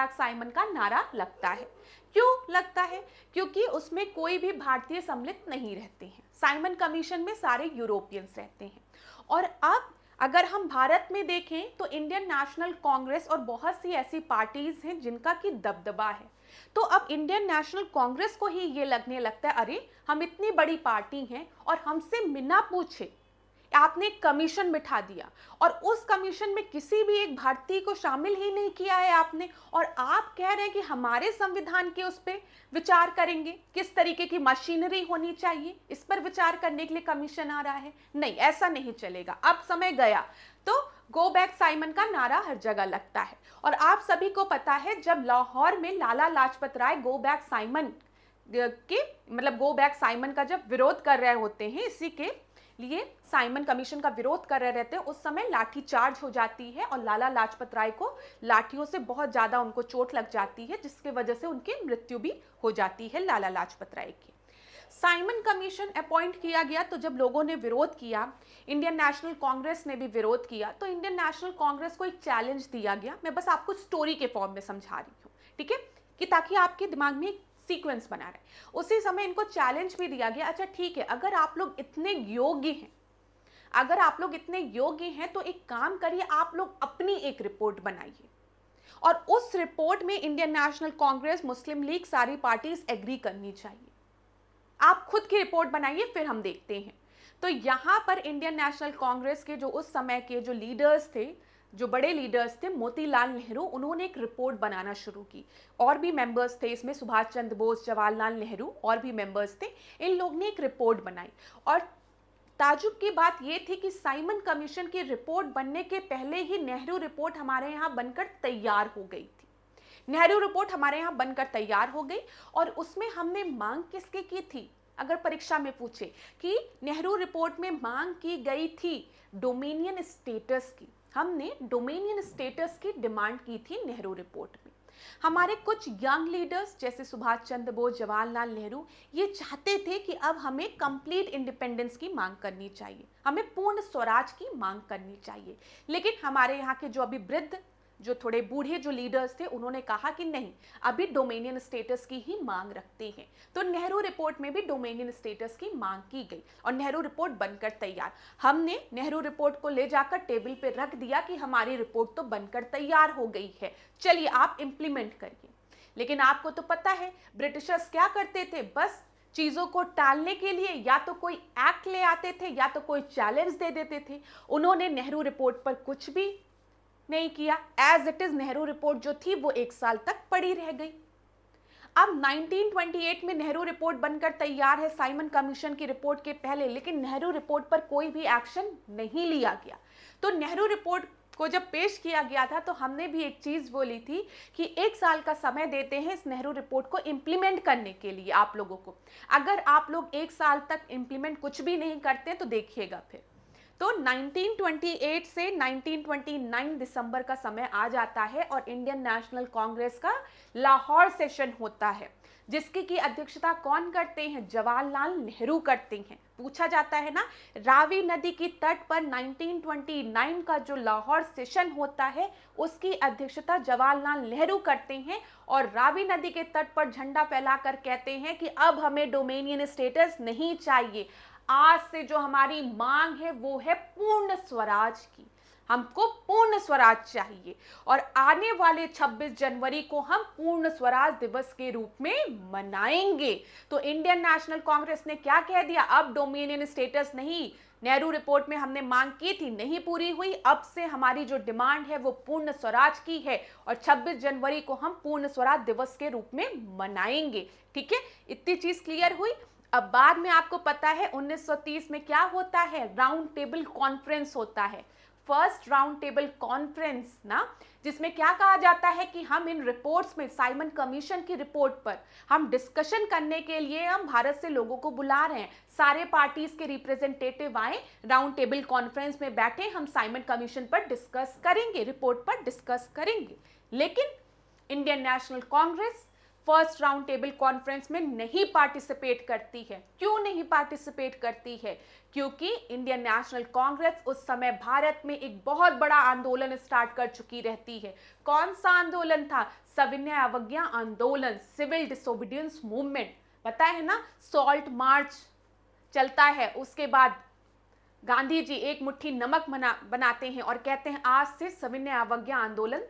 साइमन का नारा लगता है। क्यों लगता है? क्योंकि उसमें कोई भी भारतीय सम्मिलित नहीं रहते हैं। साइमन कमीशन में सारे यूरोपियंस रहते हैं। और अब अगर हम भारत में देखें तो इंडियन नेशनल कांग्रेस और बहुत सी ऐसी पार्टीज हैं जिनका की दबदबा है। तो अब इंडियन नेशनल कांग्रेस को ही ये लगने लगता है, अरे हम इतनी बड़ी पार्टी हैं और हमसे बिना पूछे आपने एक कमीशन बिठा दिया और उस कमीशन में किसी भी एक भारतीय को शामिल ही नहीं किया है आपने, और आप कह रहे हैं कि हमारे संविधान के उस पर विचार करेंगे, किस तरीके की मशीनरी होनी चाहिए इस पर विचार करने के लिए कमीशन आ रहा है। नहीं, ऐसा नहीं चलेगा। अब समय गया तो गो बैक साइमन का नारा हर जगह लगता है। और आप सभी को पता है जब लाहौर में Lala Lajpat Rai go back Simon go back Simon का जब विरोध कर रहे होते हैं, इसी के लिए साइमन कमीशन का विरोध कर रहे रहते हैं, उस समय लाठी चार्ज हो जाती है और लाला लाजपत राय को लाठियों से बहुत ज्यादा उनको चोट लग जाती है, जिसकी वजह से उनकी मृत्यु भी हो जाती है लाला लाजपत राय की। साइमन कमीशन अपॉइंट किया गया तो जब लोगों ने विरोध किया, इंडियन नेशनल कांग्रेस ने भी विरोध किया, तो इंडियन नेशनल कांग्रेस को एक चैलेंज दिया गया। मैं बस आपको स्टोरी के फॉर्म में समझा रही हूँ, ठीक है, कि ताकि आपके दिमाग में सीक्वेंस बना रहे। उसी समय इनको चैलेंज भी दिया गया, अच्छा ठीक है, अगर आप लोग इतने योग्य हैं तो एक काम करिए, आप लोग अपनी एक रिपोर्ट बनाइए और उस रिपोर्ट में इंडियन नेशनल कांग्रेस, मुस्लिम लीग, सारी पार्टीज एग्री करनी चाहिए। आप खुद की रिपोर्ट बनाइए, फिर हम देखते हैं। तो यहां पर इंडियन नेशनल कांग्रेस के जो उस समय के जो लीडर्स थे, जो बड़े लीडर्स थे, मोतीलाल नेहरू, उन्होंने एक रिपोर्ट बनाना शुरू की। और भी मेंबर्स थे इसमें, सुभाष चंद्र बोस, जवाहरलाल नेहरू और भी मेंबर्स थे। इन लोग ने एक रिपोर्ट बनाई और ताजुब की बात यह थी कि साइमन कमीशन की रिपोर्ट बनने के पहले ही नेहरू रिपोर्ट हमारे यहाँ बनकर तैयार हो गई थी। नेहरू रिपोर्ट हमारे यहाँ बनकर तैयार हो गई और उसमें हमने मांग किसकी की थी? अगर परीक्षा में पूछे कि नेहरू रिपोर्ट में मांग की गई थी डोमिनियन स्टेटस की, हमने डोमिनियन स्टेटस की डिमांड की थी नेहरू रिपोर्ट में। हमारे कुछ यंग लीडर्स जैसे सुभाष चंद्र बोस, जवाहरलाल नेहरू, ये चाहते थे कि अब हमें कंप्लीट इंडिपेंडेंस की मांग करनी चाहिए, हमें पूर्ण स्वराज की मांग करनी चाहिए। लेकिन हमारे यहाँ के जो अभी वृद्ध, जो थोड़े बूढ़े जो लीडर्स थे, उन्होंने कहा कि नहीं, अभी डोमेनियन स्टेटस की ही मांग रखते हैं। तो नेहरू रिपोर्ट में भी डोमेनियन स्टेटस की मांग की गई और नेहरू रिपोर्ट बनकर तैयार। हमने नेहरू रिपोर्ट को ले जाकर टेबल पे रख दिया कि हमारी रिपोर्ट तो बनकर तैयार हो गई है, चलिए आप इंप्लीमेंट करिए। लेकिन आपको तो पता है ब्रिटिशर्स क्या करते थे, बस चीजों को टालने के लिए या तो कोई एक्ट ले आते थे या तो कोई चैलेंज दे देते थे। उन्होंने नेहरू रिपोर्ट पर कुछ भी नहीं किया। As it is Nehru report जो थी वो 1 साल तक पड़ी रह गई। अब 1928 में नेहरू रिपोर्ट बनकर तैयार है साइमन कमीशन की रिपोर्ट के पहले, लेकिन नेहरू रिपोर्ट पर कोई भी एक्शन नहीं लिया गया। तो नेहरू रिपोर्ट को जब पेश किया गया था तो हमने भी एक चीज बोली थी कि 1 साल का समय देते हैं इस नेहरू रिपोर्ट को इंप्लीमेंट करने के लिए आप लोगों को। अगर आप लोग 1 साल तक इंप्लीमेंट कुछ भी नहीं करते तो देखिएगा फिर। तो 1928 से 1929 दिसंबर का समय आ जाता है और इंडियन नेशनल कांग्रेस का लाहौर सेशन होता है, जिसकी की अध्यक्षता कौन करते हैं? जवाहरलाल नेहरू करते हैं। पूछा जाता है ना, रावी नदी की तट पर 1929 का जो लाहौर सेशन होता है उसकी अध्यक्षता जवाहरलाल नेहरू करते हैं और रावी नदी के तट पर झंडा फैलाकर कहते हैं कि अब हमें डोमेनियन स्टेटस नहीं चाहिए, आज से जो हमारी मांग है वो है पूर्ण स्वराज की, हमको पूर्ण स्वराज चाहिए और आने वाले 26 जनवरी को हम पूर्ण स्वराज दिवस के रूप में मनाएंगे। तो इंडियन नेशनल कांग्रेस ने क्या कह दिया, अब डोमिनियन स्टेटस नहीं, नेहरू रिपोर्ट में हमने मांग की थी, नहीं पूरी हुई, अब से हमारी जो डिमांड है वो पूर्ण स्वराज की है और 26 जनवरी को हम पूर्ण स्वराज दिवस के रूप में मनाएंगे। ठीक है, इतनी चीज क्लियर हुई। अब बाद में आपको पता है 1930 में क्या होता है, राउंड टेबल कॉन्फ्रेंस होता है, फर्स्ट राउंड टेबल कॉन्फ्रेंस ना, जिसमें क्या कहा जाता है कि हम इन रिपोर्ट्स में साइमन कमीशन की रिपोर्ट पर हम डिस्कशन करने के लिए हम भारत से लोगों को बुला रहे हैं, सारे पार्टीज के रिप्रेजेंटेटिव आए, राउंड टेबल कॉन्फ्रेंस में बैठे, हम साइमन कमीशन पर डिस्कस करेंगे, रिपोर्ट पर डिस्कस करेंगे। लेकिन Indian national Congress first round table conference में नहीं पार्टिसिपेट करती है। क्यों नहीं पार्टिसिपेट करती है? क्योंकि इंडियन नेशनल कांग्रेस उस समय भारत में एक बहुत बड़ा आंदोलन स्टार्ट कर चुकी रहती है। कौन सा आंदोलन था? सविनय अवज्ञा आंदोलन, सिविल डिसोबीडियंस मूवमेंट। पता है ना, सॉल्ट मार्च चलता है, उसके बाद गांधी जी एक मुट्ठी नमक बनाते हैं और कहते हैं आज से सविनय अवज्ञा आंदोलन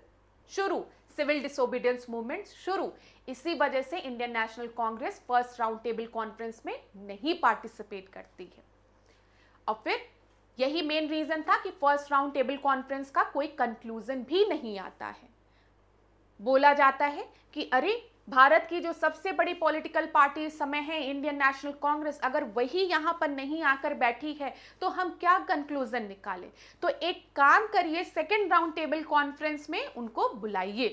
शुरू, सिविल डिसोबीडियंस मूवमेंट शुरू। इसी वजह से Indian national Congress first round table conference में नहीं पार्टिसिपेट करती है। और फिर यही मेन रीजन था कि फर्स्ट राउंड टेबल कॉन्फ्रेंस का कोई कंक्लूजन भी नहीं आता है। बोला जाता है कि अरे भारत की जो सबसे बड़ी पॉलिटिकल पार्टी इस समय है इंडियन नेशनल कांग्रेस, अगर वही यहां पर नहीं आकर बैठी है तो हम क्या कंक्लूजन निकालें? तो एक काम करिए, सेकेंड राउंड टेबल कॉन्फ्रेंस में उनको बुलाइए।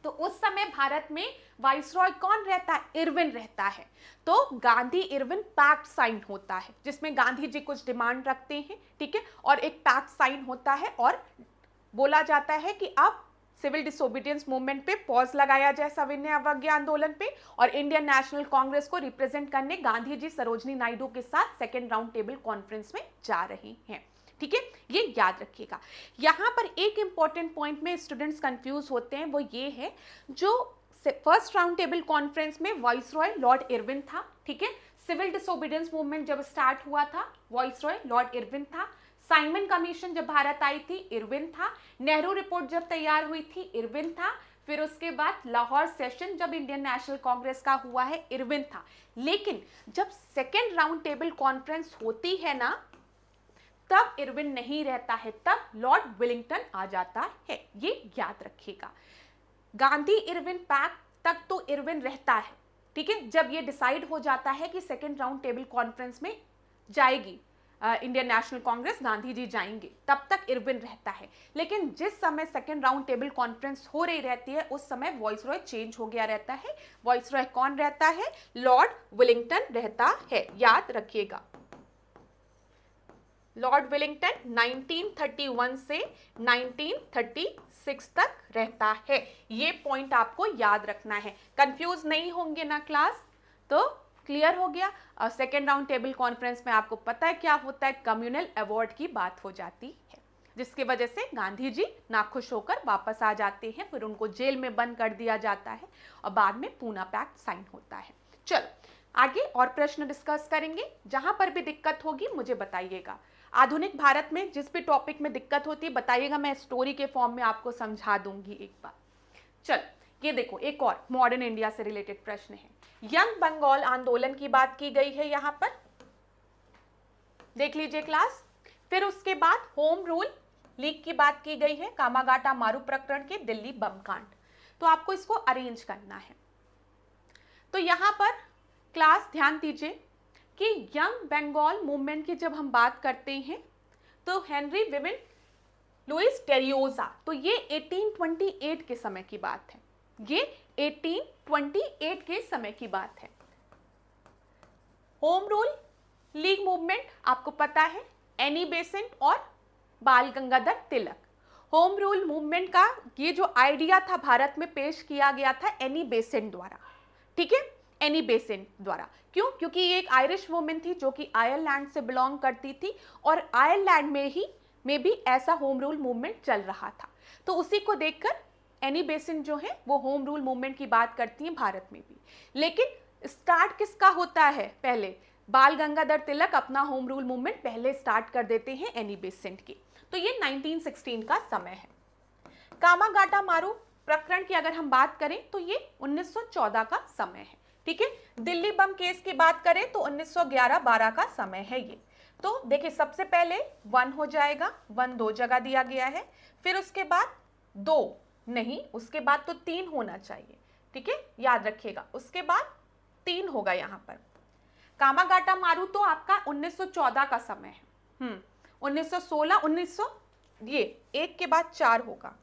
तो उस समय भारत में वाइसरॉय कौन रहता है? इरविन रहता है। तो गांधी इरविन पैक्ट साइन होता है, जिसमें गांधी जी कुछ डिमांड रखते हैं, ठीक है, और एक पैक्ट साइन होता है और बोला जाता है कि अब सिविल डिसोबीडियंस मूवमेंट पे पॉज लगाया जाए, सविनय अवज्ञा आंदोलन पे, और इंडियन नेशनल कांग्रेस को रिप्रेजेंट करने गांधी जी सरोजनी नायडू के साथ सेकेंड राउंड टेबल कॉन्फ्रेंस में जा रहे हैं। ठीक है, ये याद रखिएगा। यहां पर एक इंपॉर्टेंट पॉइंट में स्टूडेंट्स कंफ्यूज होते हैं, वो ये है, जो फर्स्ट राउंड टेबल कॉन्फ्रेंस में वाइसरॉय लॉर्ड इरविन था, ठीक है। सिविल डिसोबीडियंस मूवमेंट जब स्टार्ट हुआ था, वाइसरॉय लॉर्ड इरविन था। साइमन कमीशन जब भारत आई थी, इरविन था। नेहरू रिपोर्ट जब तैयार हुई थी, इरविन था। फिर उसके बाद लाहौर सेशन जब इंडियन नेशनल कांग्रेस का हुआ है, इरविन था। लेकिन जब सेकेंड राउंड टेबल कॉन्फ्रेंस होती है ना, तब इरविन नहीं रहता है, तब लॉर्ड विलिंगटन आ जाता है। ये याद रखिएगा। गांधी इरविन पैक्ट तक तो इरविन रहता है, ठीक है। जब ये डिसाइड हो जाता है कि सेकेंड राउंड टेबल कॉन्फ्रेंस में जाएगी इंडियन नेशनल कांग्रेस, गांधी जी जाएंगे, तब तक इरविन रहता है। लेकिन जिस समय सेकेंड राउंड टेबल कॉन्फ्रेंस हो रही रहती है, उस समय वॉइसरॉय चेंज हो गया रहता है। वॉइसरॉय कौन रहता है? लॉर्ड विलिंगटन रहता है, याद रखिएगा। लॉर्ड विलिंगटन 1931 से 1936 तक रहता है। ये पॉइंट आपको याद रखना है, कंफ्यूज नहीं होंगे ना क्लास। तो क्लियर हो गया। सेकेंड राउंड टेबल कॉन्फ्रेंस में आपको पता है क्या होता है, कम्युनल अवार्ड की बात हो जाती है, जिसकी वजह से गांधी जी नाखुश होकर वापस आ जाते हैं। फिर उनको जेल में बंद कर दिया जाता है और बाद में पूना पैक्ट साइन होता है। चलो आगे और प्रश्न डिस्कस करेंगे। जहां पर भी दिक्कत होगी मुझे बताइएगा। आधुनिक भारत में जिस भी टॉपिक में दिक्कत होती है बताइएगा, मैं स्टोरी के फॉर्म में आपको समझा दूंगी एक बार। चल ये देखो, एक और मॉडर्न इंडिया से रिलेटेड प्रश्न है। यंग बंगाल आंदोलन की बात की गई है यहां पर, देख लीजिए क्लास। फिर उसके बाद होम रूल लीग की बात की गई है, कामागाटा मारू प्रकरण के दिल्ली बम कांड। तो आपको इसको अरेंज करना है। तो यहां पर क्लास ध्यान दीजिए कि यंग बंगाल मूवमेंट की जब हम बात करते हैं तो हेनरी विविन लुइस टेरियोजा, तो ये 1828 के समय की बात है। ये 1828 के समय की बात है। होम रूल लीग मूवमेंट आपको पता है, एनी बेसेंट और बाल Gangadhar Tilak. Home rule movement का ये जो आइडिया था भारत में पेश किया गया था एनी बेसेंट द्वारा, ठीक है, एनी बेसेंट द्वारा। क्यों? क्योंकि ये एक आयरिश वुमेन थी जो कि आयरलैंड से बिलोंग करती थी और आयरलैंड में भी ऐसा होम रूल मूवमेंट चल रहा था। तो उसी को देखकर एनी बेसेंट जो है वो होम रूल मूवमेंट की बात करती है भारत में भी। लेकिन स्टार्ट किसका होता है? पहले बाल गंगाधर तिलक अपना होम रूल मूवमेंट पहले स्टार्ट कर देते हैं एनी बेसेंट की। तो ये 1916 का समय है। कामागाटा मारू प्रकरण की अगर हम बात करें तो ये 1914 का समय है, ठीक है। दिल्ली बम केस की बात करें तो 1911-12 का समय है ये। तो देखिए सबसे पहले 1 हो जाएगा, 1 2 जगह दिया गया है। फिर उसके बाद 2 नहीं, उसके बाद तो 3 होना चाहिए, ठीक है, याद रखिएगा। उसके बाद 3 होगा यहाँ पर। कामागाटा मारू तो आपका 1914 का समय है। 1916 1900 ये 1 के बाद 4 होगा,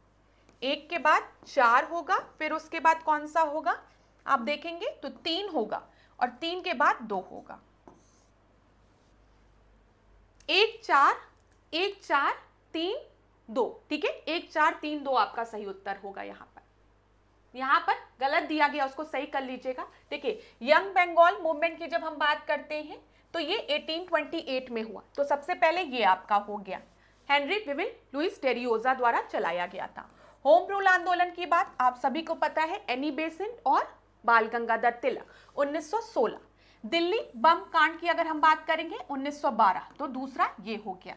1 के बाद 4 होगा। फिर उसके बाद कौन सा होगा आप देखेंगे तो 3 होगा और 3 के बाद 2 होगा। 1 4 1 4 3 2, ठीक है, 1 4 3 2 आपका सही उत्तर होगा यहाँ पर, यहाँ पर गलत दिया गया, उसको सही कर लीजिएगा। देखिए यंग बंगाल मूवमेंट की जब हम बात करते हैं तो ये 1828 में हुआ, तो सबसे पहले ये आपका हो गया हेनरी विविन लुइस टेरियोजा द्वारा चलाया गया था। होम रूल आंदोलन की बात आप सभी को पता है, एनी बेसेंट और बाल गंगाधर तिलक 1916। दिल्ली बम कांड की अगर हम बात करेंगे 1912, तो दूसरा ये हो गया।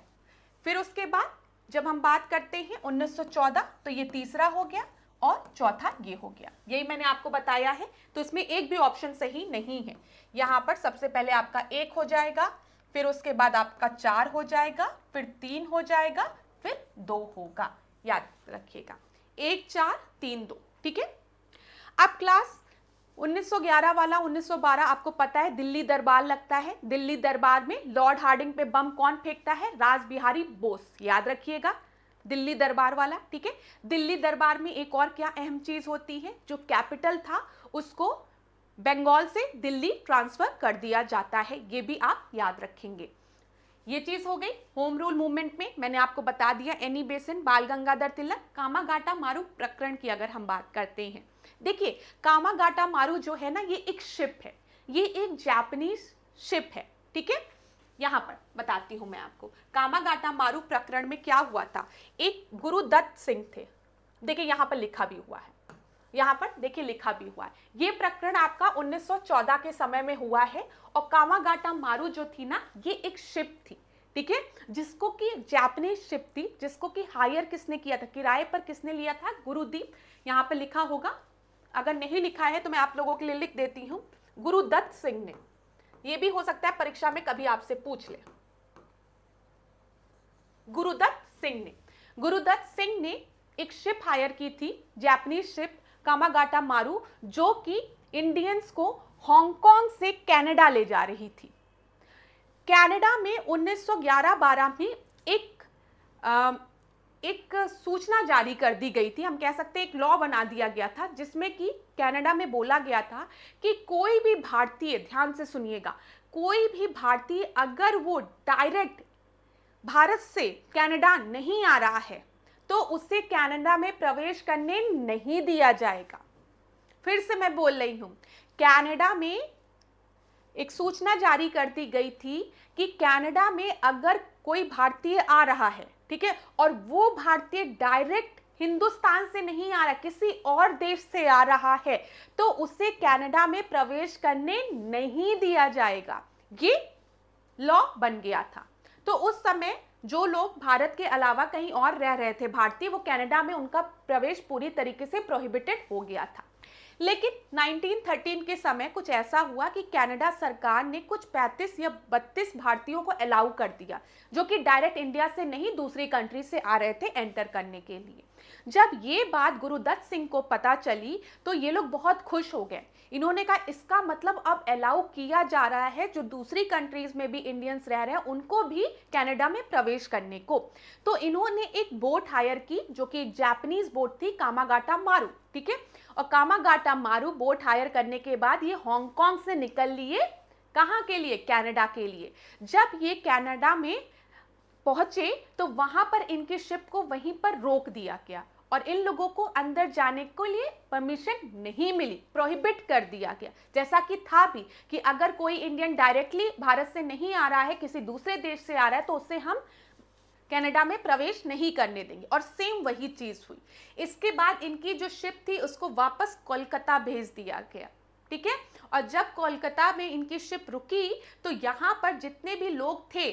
फिर उसके बाद जब हम बात करते हैं 1914, तो ये तीसरा हो गया और चौथा ये हो गया। यही मैंने आपको बताया है, तो इसमें एक भी ऑप्शन सही नहीं है। यहाँ पर सबसे पहले आपका 1 हो जाएगा, फिर उसके बाद आपका 4 हो जाएगा, फिर 3 हो जाएगा, फिर 2 होगा। याद रखिएगा 1 4 3 2। ठीक है, अब क्लास 1911 वाला 1912 आपको पता है दिल्ली दरबार लगता है। दिल्ली दरबार में लॉर्ड हार्डिंग पे बम कौन फेंकता है? रास बिहारी बोस। याद रखिएगा दिल्ली दरबार वाला। ठीक है, दिल्ली दरबार में एक और क्या अहम चीज होती है, जो कैपिटल था उसको बंगाल से दिल्ली ट्रांसफर कर दिया जाता है, ये भी आप याद रखेंगे। ये चीज हो गई होम रूल मूवमेंट में। मैंने आपको बता दिया एनी बेसेंट, बाल गंगाधर तिलक। कामागाटा मारू प्रकरण की अगर हम बात करते हैं, देखिए कामागाटा मारू जो है ना, ये एक शिप है, ये एक जापानीज शिप है। ठीक है, यहां पर बताती हूं मैं आपको कामागाटा मारू प्रकरण में क्या हुआ था। एक गुरुदत्त सिंह थे, देखिए यहां पर लिखा भी हुआ है, यहाँ पर देखिए लिखा भी हुआ है। ये प्रकरण आपका 1914 के समय में हुआ है, और कामागाटा मारू जो थी ना, ये एक शिप थी। ठीक है, जिसको कि जापानीज शिप थी, जिसको कि हायर किसने किया था, किराए पर किसने लिया था? गुरुदीप। यहाँ पर लिखा होगा, अगर नहीं लिखा है तो मैं आप लोगों के लिए लिख देती हूँ, गुरुदत्त सिंह ने। ये भी हो सकता है परीक्षा में कभी आपसे पूछ ले। गुरुदत्त सिंह ने एक शिप हायर की थी, जापानीज शिप कामागाटा मारू, जो कि इंडियंस को हांगकांग से कनाडा ले जा रही थी। कनाडा में 1911-12 में एक सूचना जारी कर दी गई थी, हम कह सकते हैं एक लॉ बना दिया गया था, जिसमें कि कनाडा में बोला गया था कि कोई भी भारतीय, ध्यान से सुनिएगा, कोई भी भारतीय अगर वो डायरेक्ट भारत से कनाडा नहीं आ रहा है तो उसे कनाडा में प्रवेश करने नहीं दिया जाएगा। फिर से मैं बोल रही हूं, कनाडा में एक सूचना जारी कर दी गई थी कि कनाडा में अगर कोई भारतीय आ रहा है, ठीक है, और वो भारतीय डायरेक्ट हिंदुस्तान से नहीं आ रहा, किसी और देश से आ रहा है, तो उसे कनाडा में प्रवेश करने नहीं दिया जाएगा। ये लॉ बन गया था। तो उस समय जो लोग भारत के अलावा कहीं और रह रहे थे भारतीय, वो कनाडा में उनका प्रवेश पूरी तरीके से प्रोहिबिटेड हो गया था। लेकिन 1913 के समय कुछ ऐसा हुआ कि कनाडा सरकार ने कुछ 35 या 32 भारतीयों को अलाउ कर दिया, जो कि डायरेक्ट इंडिया से नहीं दूसरी कंट्री से आ रहे थे एंटर करने के लिए। जब ये बात गुरुदत्त सिंह को पता चली तो ये लोग बहुत खुश हो गए। इन्होंने कहा इसका मतलब अब अलाउ किया जा रहा है जो दूसरी कंट्रीज में भी इंडियंस रह रहे हैं उनको भी कनाडा में प्रवेश करने को। तो इन्होंने एक बोट हायर की, जो कि एक जापानीज बोट थी, कामागाटा मारू। ठीक है, और कामागाटा मारू बोट हायर करने के बाद ये हांगकांग से निकल लिए, कहां के लिए? कनाडा के लिए। जब ये कनाडा में पहुंचे तो वहां पर इनके शिप को वहीं पर रोक दिया गया और इन लोगों को अंदर जाने के लिए परमिशन नहीं मिली, प्रोहिबिट कर दिया गया। जैसा कि था भी कि अगर कोई इंडियन डायरेक्टली भारत से नहीं आ रहा है, किसी दूसरे देश से आ रहा है, तो उसे हम कनाडा में प्रवेश नहीं करने देंगे, और सेम वही चीज हुई। इसके बाद इनकी जो शिप थी उसको वापस कोलकाता भेज दिया गया। ठीक है, और जब कोलकाता में इनकी शिप रुकी तो यहाँ पर जितने भी लोग थे,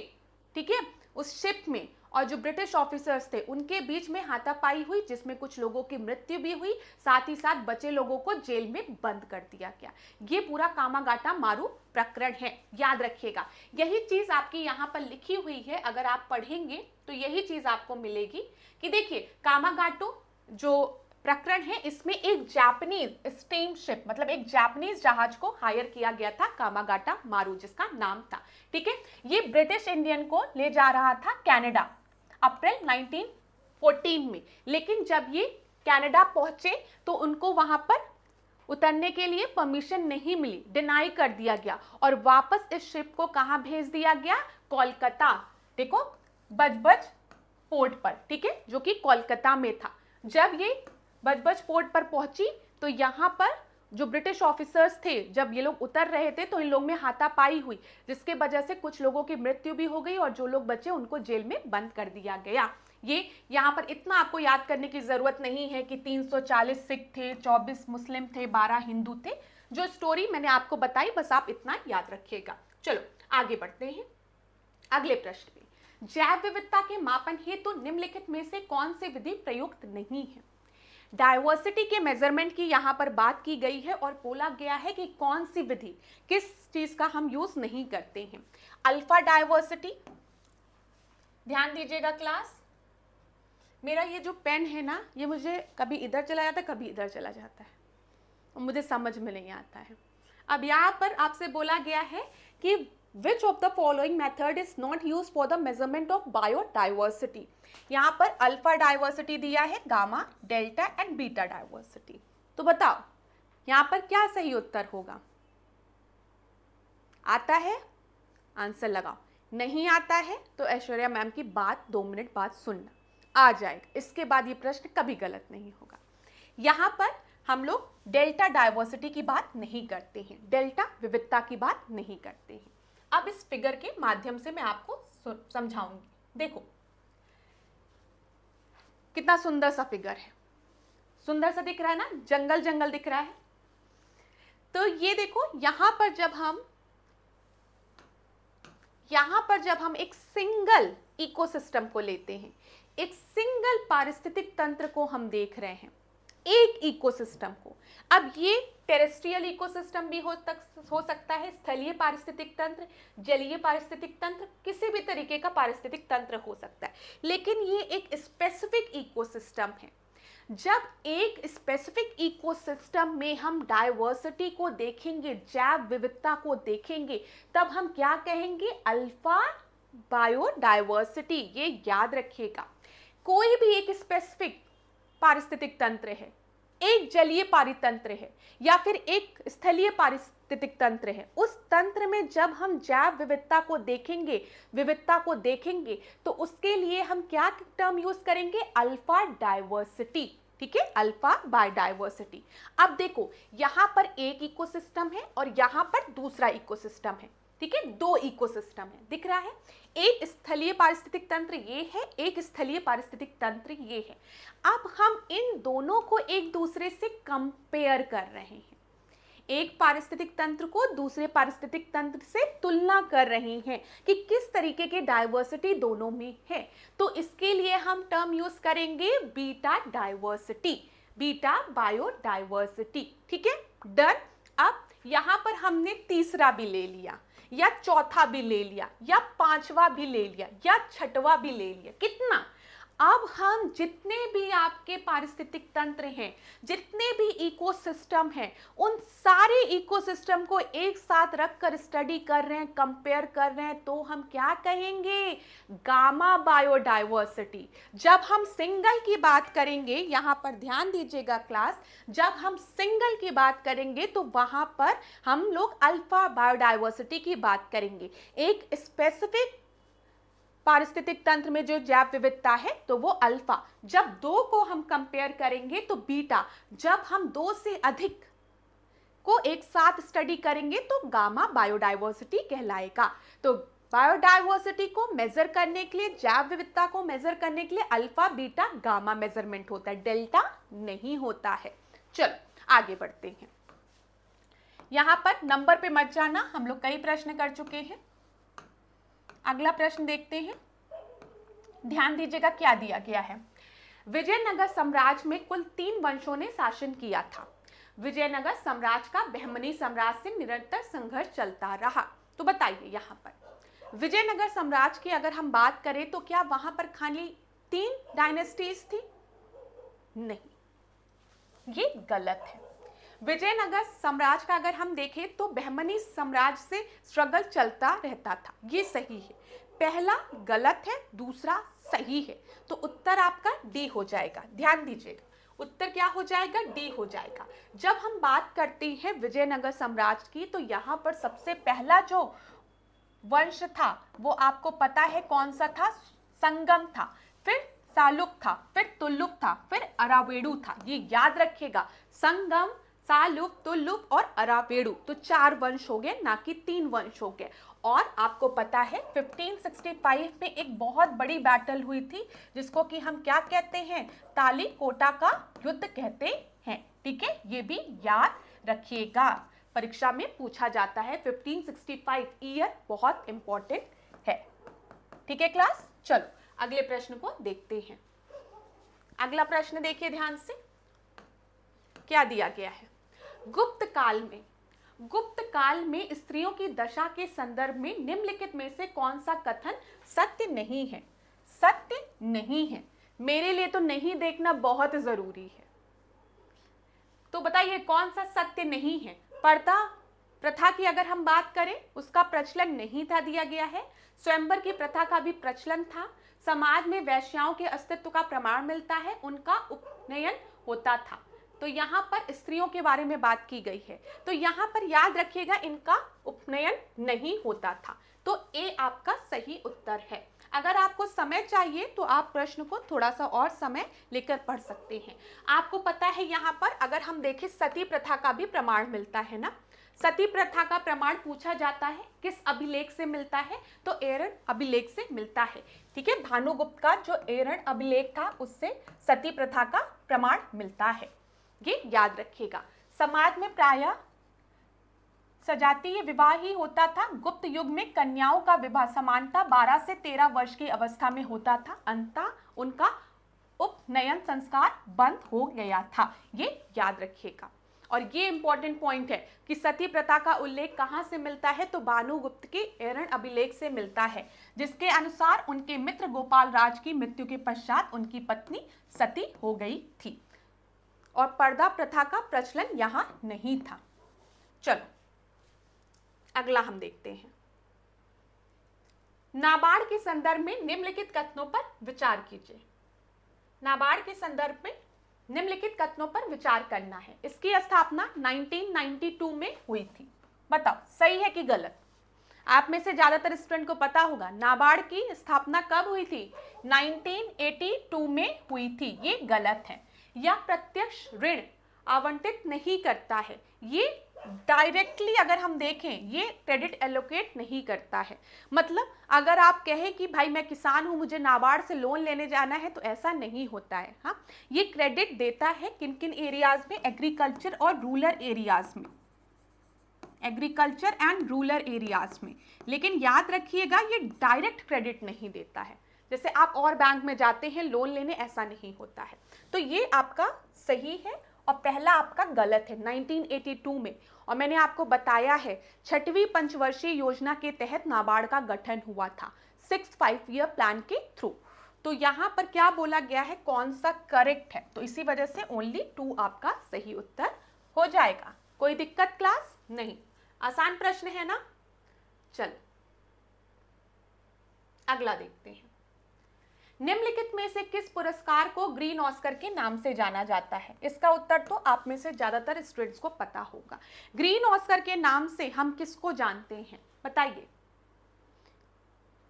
ठीक है, उस शिप में और जो ब्रिटिश ऑफिसर्स थे उनके बीच में हाथापाई हुई, जिसमें कुछ लोगों की मृत्यु भी हुई, साथ ही साथ बचे लोगों को जेल में बंद कर दिया गया। ये पूरा कामागाटा मारू प्रकरण है, याद रखिएगा। यही चीज आपकी यहाँ पर लिखी हुई है, अगर आप पढ़ेंगे तो यही चीज आपको मिलेगी कि देखिए कामागाटो जो प्रकरण है इसमें एक जापानीज स्टीमशिप, मतलब एक जापानीज जहाज को हायर किया गया था, कामागाटा मारू जिसका नाम था। ठीक है, ये ब्रिटिश इंडियन को ले जा रहा था कनाडा अप्रैल 1914 में। लेकिन जब ये कनाडा पहुंचे तो उनको वहां पर उतरने के लिए परमिशन नहीं मिली, डिनाई कर दिया गया और वापस इस शिप को कहां भेज दिया गया? कोलकाता। देखो बजबज पोर्ट पर, ठीक है, जो कि कोलकाता में था। जब ये बजबज पोर्ट पर पहुंची तो यहाँ पर जो ब्रिटिश ऑफिसर्स थे, जब ये लोग उतर रहे थे तो इन लोग में हाथापाई हुई, जिसके वजह से कुछ लोगों की मृत्यु भी हो गई और जो लोग बचे उनको जेल में बंद कर दिया गया। ये यहाँ पर इतना आपको याद करने की जरूरत नहीं है कि 340 सिख थे, 24 मुस्लिम थे, 12 हिंदू थे। जो स्टोरी मैंने आपको बताई बस आप इतना याद रखिएगा। चलो आगे बढ़ते हैं अगले प्रश्न पे। जैव विविधता के मापन हेतु निम्नलिखित में से कौन सी विधि प्रयुक्त नहीं है? डायवर्सिटी के मेजरमेंट की यहाँ पर बात की गई है और बोला गया है कि कौन सी विधि, किस चीज का हम यूज नहीं करते हैं। अल्फा डायवर्सिटी, ध्यान दीजिएगा क्लास, मेरा ये जो पेन है ना, ये मुझे कभी इधर चला जाता है कभी इधर चला जाता है, मुझे समझ में नहीं आता है। अब यहाँ पर आपसे बोला गया है कि which of the following method is not used for the measurement of biodiversity। यहाँ पर अल्फा डाइवर्सिटी दिया है, gamma, delta and beta diversity. तो बताओ यहाँ पर क्या सही उत्तर होगा? आता है? आंसर लगाओ। नहीं आता है तो ऐश्वर्या मैम की बात 2 मिनट बाद सुनना, आ जाएगा। इसके बाद ये प्रश्न कभी गलत नहीं होगा। यहाँ पर हम लोग डेल्टा डाइवर्सिटी की बात नहीं करते हैं, डेल्टा विविधता की बात नहीं करते हैं। अब इस फिगर के माध्यम से मैं आपको समझाऊंगी। देखो कितना सुंदर सा फिगर है, सुंदर सा दिख रहा है ना, जंगल जंगल दिख रहा है। तो ये देखो यहाँ पर जब हम एक सिंगल इकोसिस्टम को लेते हैं, एक सिंगल पारिस्थितिक तंत्र को हम देख रहे हैं, एक इकोसिस्टम को। अब ये टेरेस्ट्रियल इकोसिस्टम भी हो सकता है, स्थलीय पारिस्थितिक तंत्र, जलीय पारिस्थितिक तंत्र, किसी भी तरीके का पारिस्थितिक तंत्र हो सकता है, लेकिन ये एक स्पेसिफिक इकोसिस्टम है। जब एक स्पेसिफिक इकोसिस्टम में हम डाइवर्सिटी को देखेंगे, जैव विविधता को देखेंगे, तब हम क्या कहेंगे? Alpha biodiversity. ये याद रखिएगा। कोई भी एक स्पेसिफिक पारिस्थितिक तंत्र है, एक जलीय पारितंत्र है या फिर एक स्थलीय पारिस्थितिक तंत्र है, उस तंत्र में जब हम जैव विविधता को देखेंगे तो उसके लिए हम क्या टर्म यूज करेंगे? Alpha diversity. ठीक है, अल्फा बायोडाइवर्सिटी। अब देखो यहाँ पर एक इकोसिस्टम है और यहाँ पर दूसरा इकोसिस्टम है। ठीक है, 2 इकोसिस्टम है, दिख रहा है। एक स्थलीय पारिस्थितिक तंत्र ये है, एक स्थलीय पारिस्थितिक तंत्र ये है। अब हम इन दोनों को एक दूसरे से कंपेयर कर रहे हैं, एक पारिस्थितिक तंत्र को दूसरे पारिस्थितिक तंत्र से तुलना कर रहे हैं कि किस तरीके की डाइवर्सिटी दोनों में है। तो इसके लिए हम टर्म यूज करेंगे बीटा डाइवर्सिटी, बीटा बायोडाइवर्सिटी। ठीक है, डन। अब यहां पर हमने तीसरा भी ले लिया या चौथा भी ले लिया या 5वां भी ले लिया या 6वां भी ले लिया। कितना? अब हम जितने भी आपके पारिस्थितिक तंत्र हैं, जितने भी इकोसिस्टम हैं, उन सारे इकोसिस्टम को एक साथ रखकर स्टडी कर रहे हैं, कंपेयर कर रहे हैं, तो हम क्या कहेंगे? Gamma biodiversity. जब हम सिंगल की बात करेंगे, यहां पर ध्यान दीजिएगा क्लास, जब हम सिंगल की बात करेंगे तो वहां पर हम लोग अल्फा बायोडाइवर्सिटी की बात करेंगे। एक स्पेसिफिक पारिस्थितिक तंत्र में जो जैव विविधता है तो वो अल्फा। जब 2 को हम कंपेयर करेंगे तो बीटा। जब हम 2 से अधिक को एक साथ स्टडी करेंगे तो गामा बायोडाइवर्सिटी कहलाएगा। तो बायोडाइवर्सिटी को मेजर करने के लिए, जैव विविधता को मेजर करने के लिए अल्फा, बीटा, गामा मेजरमेंट होता है, डेल्टा नहीं होता है। चलो आगे बढ़ते हैं। यहां पर नंबर पे मत जाना, हम लोग कई प्रश्न कर चुके हैं। अगला प्रश्न देखते हैं, ध्यान दीजिएगा क्या दिया गया है। विजयनगर साम्राज्य में कुल 3 वंशों ने शासन किया था। विजयनगर साम्राज्य का बहमनी साम्राज्य से निरंतर संघर्ष चलता रहा। तो बताइए यहाँ पर विजयनगर साम्राज्य की अगर हम बात करें तो क्या वहां पर खाली 3 डायनेस्टीज थी? नहीं, ये गलत है। विजयनगर साम्राज्य का अगर हम देखें तो बहमनी साम्राज्य से स्ट्रगल चलता रहता था, ये सही है। पहला गलत है, दूसरा सही है। तो उत्तर आपका डी हो जाएगा। ध्यान दीजिएगा, उत्तर क्या हो जाएगा? डी हो जाएगा। जब हम बात करते हैं विजयनगर साम्राज्य की तो यहाँ पर सबसे पहला जो वंश था वो आपको पता है कौन सा था? संगम था। फिर सालुक था, फिर तुलुक था, फिर अरावेडु था। ये याद रखिएगा, संगम, सालुक, तुलुक और अरावेडु, तो 4 वंश हो गए, ना कि 3 वंश हो गए। और आपको पता है 1565 में एक बहुत बड़ी बैटल हुई थी, जिसको कि हम क्या कहते हैं, तालीकोटा का युद्ध कहते हैं। ठीक है, ये भी याद रखिएगा, परीक्षा में पूछा जाता है। 1565 ईयर बहुत इंपॉर्टेंट है। ठीक है क्लास, चलो अगले प्रश्न को देखते हैं। अगला प्रश्न देखिए ध्यान से, क्या दिया गया है। गुप्त काल में स्त्रियों की दशा के संदर्भ में निम्नलिखित में से कौन सा कथन सत्य नहीं है। सत्य नहीं है, मेरे लिए तो नहीं देखना बहुत जरूरी है। तो बताइए कौन सा सत्य नहीं है। पर्दा प्रथा की अगर हम बात करें, उसका प्रचलन नहीं था दिया गया है। स्वयंवर की प्रथा का भी प्रचलन था। समाज में वैश्याओं के अस्तित्व का प्रमाण मिलता है, उनका उपनयन होता था। तो यहाँ पर स्त्रियों के बारे में बात की गई है, तो यहाँ पर याद रखिएगा इनका उपनयन नहीं होता था। तो ए आपका सही उत्तर है। अगर आपको समय चाहिए तो आप प्रश्न को थोड़ा सा और समय लेकर पढ़ सकते हैं। आपको पता है यहाँ पर अगर हम देखें, सती प्रथा का भी प्रमाण मिलता है ना। सती प्रथा का प्रमाण पूछा जाता है किस अभिलेख से मिलता है, तो एरण अभिलेख से मिलता है। ठीक है, भानुगुप्त का जो एरण अभिलेख था उससे सती प्रथा का प्रमाण मिलता है, ये याद रखिएगा। समाज में प्रायः सजातीय विवाह ही होता था। गुप्त युग में कन्याओं का विवाह समानता 12 से 13 वर्ष की अवस्था में होता था। अंततः उनका उपनयन संस्कार बंद हो गया था, ये याद रखिएगा। और ये इंपॉर्टेंट पॉइंट है कि सती प्रथा का उल्लेख कहाँ से मिलता है, तो भानुगुप्त के एरण अभिलेख से मिलता है, जिसके अनुसार उनके मित्र गोपाल राज की मृत्यु के पश्चात उनकी पत्नी सती हो गई थी और पर्दा प्रथा का प्रचलन यहाँ नहीं था। चलो अगला हम देखते हैं। नाबार्ड के संदर्भ में निम्नलिखित कथनों पर विचार कीजिए। नाबार्ड के संदर्भ में निम्नलिखित कथनों पर विचार करना है। इसकी स्थापना 1992 में हुई थी। बताओ सही है कि गलत। आप में से ज्यादातर स्टूडेंट को पता होगा नाबार्ड की स्थापना कब हुई थी, 1982 में हुई थी, ये गलत है। यह प्रत्यक्ष ऋण आवंटित नहीं करता है, ये डायरेक्टली अगर हम देखें ये क्रेडिट एलोकेट नहीं करता है। मतलब अगर आप कहें कि भाई मैं किसान हूं, मुझे नाबार्ड से लोन लेने जाना है, तो ऐसा नहीं होता है। हाँ, ये क्रेडिट देता है किन किन एरियाज में, एग्रीकल्चर और रूरल एरियाज में, एग्रीकल्चर एंड रूरल एरियाज में। लेकिन याद रखिएगा ये डायरेक्ट क्रेडिट नहीं देता है, जैसे आप और बैंक में जाते हैं लोन लेने, ऐसा नहीं होता है। तो ये आपका सही है और पहला आपका गलत है 1982 में। और मैंने आपको बताया है 6वीं पंचवर्षीय योजना के तहत नाबार्ड का गठन हुआ था 6 5-ईयर प्लान के थ्रू। तो यहाँ पर क्या बोला गया है, कौन सा करेक्ट है, तो इसी वजह से ओनली 2 आपका सही उत्तर हो जाएगा। कोई दिक्कत क्लास नहीं, आसान प्रश्न है ना। चलो अगला देखते हैं। निम्नलिखित में से किस पुरस्कार को ग्रीन ऑस्कर के नाम से जाना जाता है। इसका उत्तर तो आप में से ज्यादातर स्टूडेंट्स को पता होगा। ग्रीन ऑस्कर के नाम से हम किसको जानते हैं, बताइए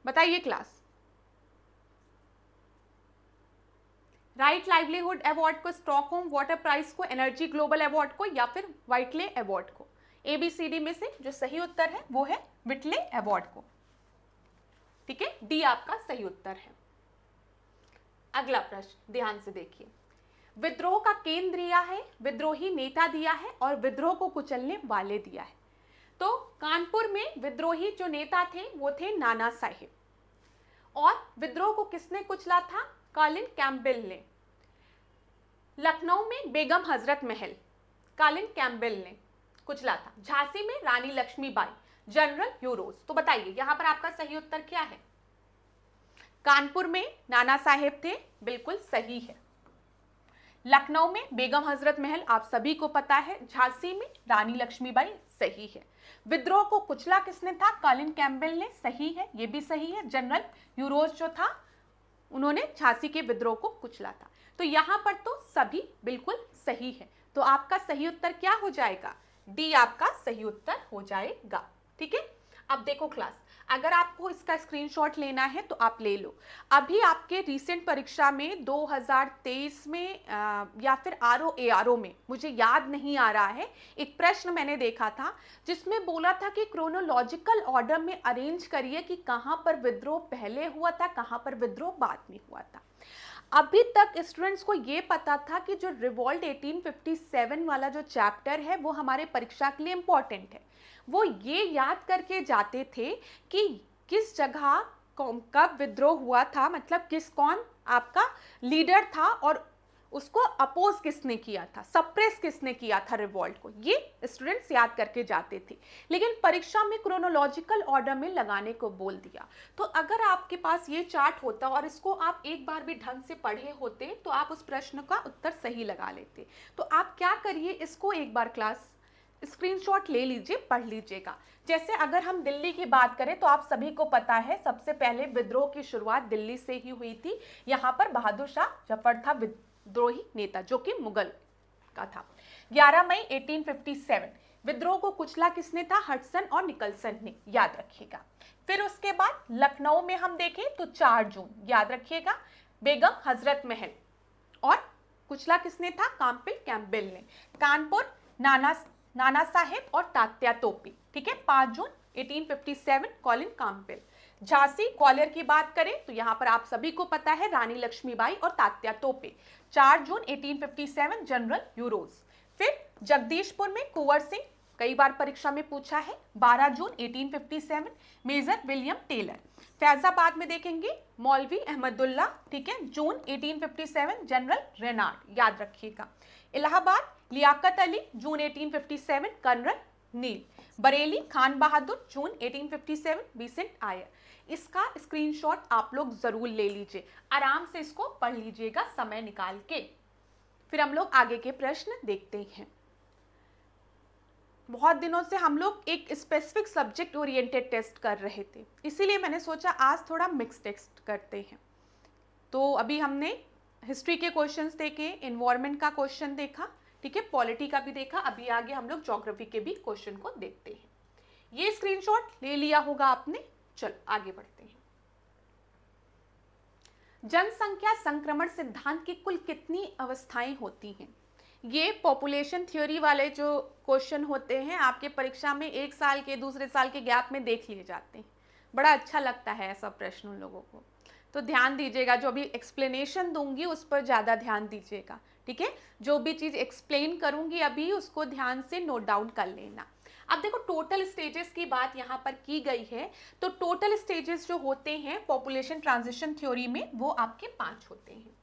बताइए क्लास। राइट लाइवलीहुड अवार्ड को, स्टॉकहोम वाटर प्राइज को, एनर्जी ग्लोबल अवार्ड को, या फिर व्हाइटले अवार्ड को। ABCD में से जो सही उत्तर है वो है व्हाइटले अवार्ड को। ठीक है, डी आपका सही उत्तर है। अगला प्रश्न ध्यान से देखिए। विद्रोह का केंद्र दिया है, विद्रोही नेता दिया है और विद्रोह को कुचलने वाले दिया है। तो कानपुर में विद्रोही जो नेता थे वो थे नाना साहेब, और विद्रोह को किसने कुचला था, कॉलिन कैम्पबेल ने। लखनऊ में बेगम हजरत महल कॉलिन कैम्पबेल ने कुचला था। झांसी में रानी लक्ष्मीबाई, जनरल यूरोज। तो बताइए यहाँ पर आपका सही उत्तर क्या है। कानपुर में नाना साहेब थे, बिल्कुल सही है। लखनऊ में बेगम हजरत महल आप सभी को पता है, झांसी में रानी लक्ष्मीबाई सही है। विद्रोह को कुचला किसने था, कॉलिन कैम्पबेल ने, सही है, ये भी सही है। जनरल यूरोज जो था उन्होंने झांसी के विद्रोह को कुचला था। तो यहाँ पर तो सभी बिल्कुल सही है। तो आपका सही उत्तर क्या हो जाएगा, डी आपका सही उत्तर हो जाएगा। ठीक है, अब देखो क्लास, अगर आपको इसका स्क्रीनशॉट लेना है तो आप ले लो। अभी आपके रीसेंट परीक्षा में 2023 में या फिर आरओ एआरओ में, मुझे याद नहीं आ रहा है, एक प्रश्न मैंने देखा था जिसमें बोला था कि क्रोनोलॉजिकल ऑर्डर में अरेंज करिए कि कहाँ पर विद्रोह पहले हुआ था, कहाँ पर विद्रोह बाद में हुआ था। अभी तक स्टूडेंट्स को ये पता था कि जो रिवॉल्ट 1857 वाला जो चैप्टर है वो हमारे परीक्षा के लिए इम्पॉर्टेंट है। वो ये याद करके जाते थे कि किस जगह कब विद्रोह हुआ था, मतलब कौन आपका लीडर था और उसको अपोज किसने किया था, सप्रेस किसने किया था रिवॉल्ट को, ये स्टूडेंट्स याद करके जाते थे। लेकिन परीक्षा में क्रोनोलॉजिकल ऑर्डर में लगाने को बोल दिया। तो अगर आपके पास ये चार्ट होता और इसको आप एक बार भी ढंग से पढ़े होते तो आप उस प्रश्न का उत्तर सही लगा लेते। तो आप क्या करिए, इसको एक बार क्लास स्क्रीनशॉट ले लीजिए, पढ़ लीजिएगा। जैसे अगर हम दिल्ली की बात करें तो आप सभी को पता है सबसे पहले विद्रोह की शुरुआत दिल्ली से ही हुई थी। यहाँ पर बहादुर शाह जफर था विद्रोही नेता, जो कि मुगल का था। 11 मई 1857 विद्रोह को कुचला किसने था, हडसन और निकलसन ने, याद रखिएगा। फिर उसके बाद लखनऊ में हम देखें तो 4 जून, याद रखिएगा, बेगम हजरत महल, और कुचला किसने था, कैंपबेल ने। कानपुर नाना साहेब और तात्या तोपे, ठीक है, 5 जून 1857 कॉलिन कैंपबेल। झांसी ग्वालियर की बात करें तो यहाँ पर आप सभी को पता है रानी लक्ष्मीबाई और तात्या तोपे, 4 जून 1857 जनरल यूरोज। फिर जगदीशपुर में कुंवर सिंह, कई बार परीक्षा में पूछा है, 12 जून 1857 मेजर विलियम टेलर। फैजाबाद में देखेंगे मौलवी अहमदुल्ला, ठीक है, जून 1857 जनरल रेनार्ड, याद रखिएगा। इलाहाबाद लियाकत अली, जून 1857 कर्नल नील। बरेली खान बहादुर, जून 1857 बिसेंट आयर। इसका स्क्रीनशॉट आप लोग जरूर ले लीजिए, आराम से इसको पढ़ लीजिएगा समय निकाल के। फिर हम लोग आगे के प्रश्न देखते हैं। बहुत दिनों से हम लोग एक स्पेसिफिक सब्जेक्ट ओरिएंटेड टेस्ट कर रहे थे, इसीलिए मैंने सोचा आज थोड़ा मिक्स टेस्ट करते हैं। तो अभी हमने हिस्ट्री के क्वेश्चंस देखे, एनवायरनमेंट का क्वेश्चन देखा, ठीक है, पॉलिटी का भी देखा। अभी आगे हम लोग ज्योग्राफी के भी क्वेश्चन को देखते हैं। ये स्क्रीनशॉट ले लिया होगा आपने। चलो आगे बढ़ते हैं। जनसंख्या संक्रमण सिद्धांत की कुल कितनी अवस्थाएं होती हैं? ये पॉपुलेशन थ्योरी वाले जो क्वेश्चन होते हैं आपके परीक्षा में एक साल के दूसरे साल के गैप में देख लिए जाते हैं। बड़ा अच्छा लगता है ऐसा प्रश्न उन लोगों को, तो ध्यान दीजिएगा। जो भी एक्सप्लेनेशन दूंगी उस पर ज़्यादा ध्यान दीजिएगा, ठीक है। जो भी चीज़ एक्सप्लेन करूंगी अभी उसको ध्यान से नोट डाउन कर लेना। अब देखो टोटल स्टेजेस की बात यहाँ पर की गई है, तो टोटल स्टेजेस जो होते हैं पॉपुलेशन ट्रांजिशन थ्योरी में वो आपके 5 होते हैं,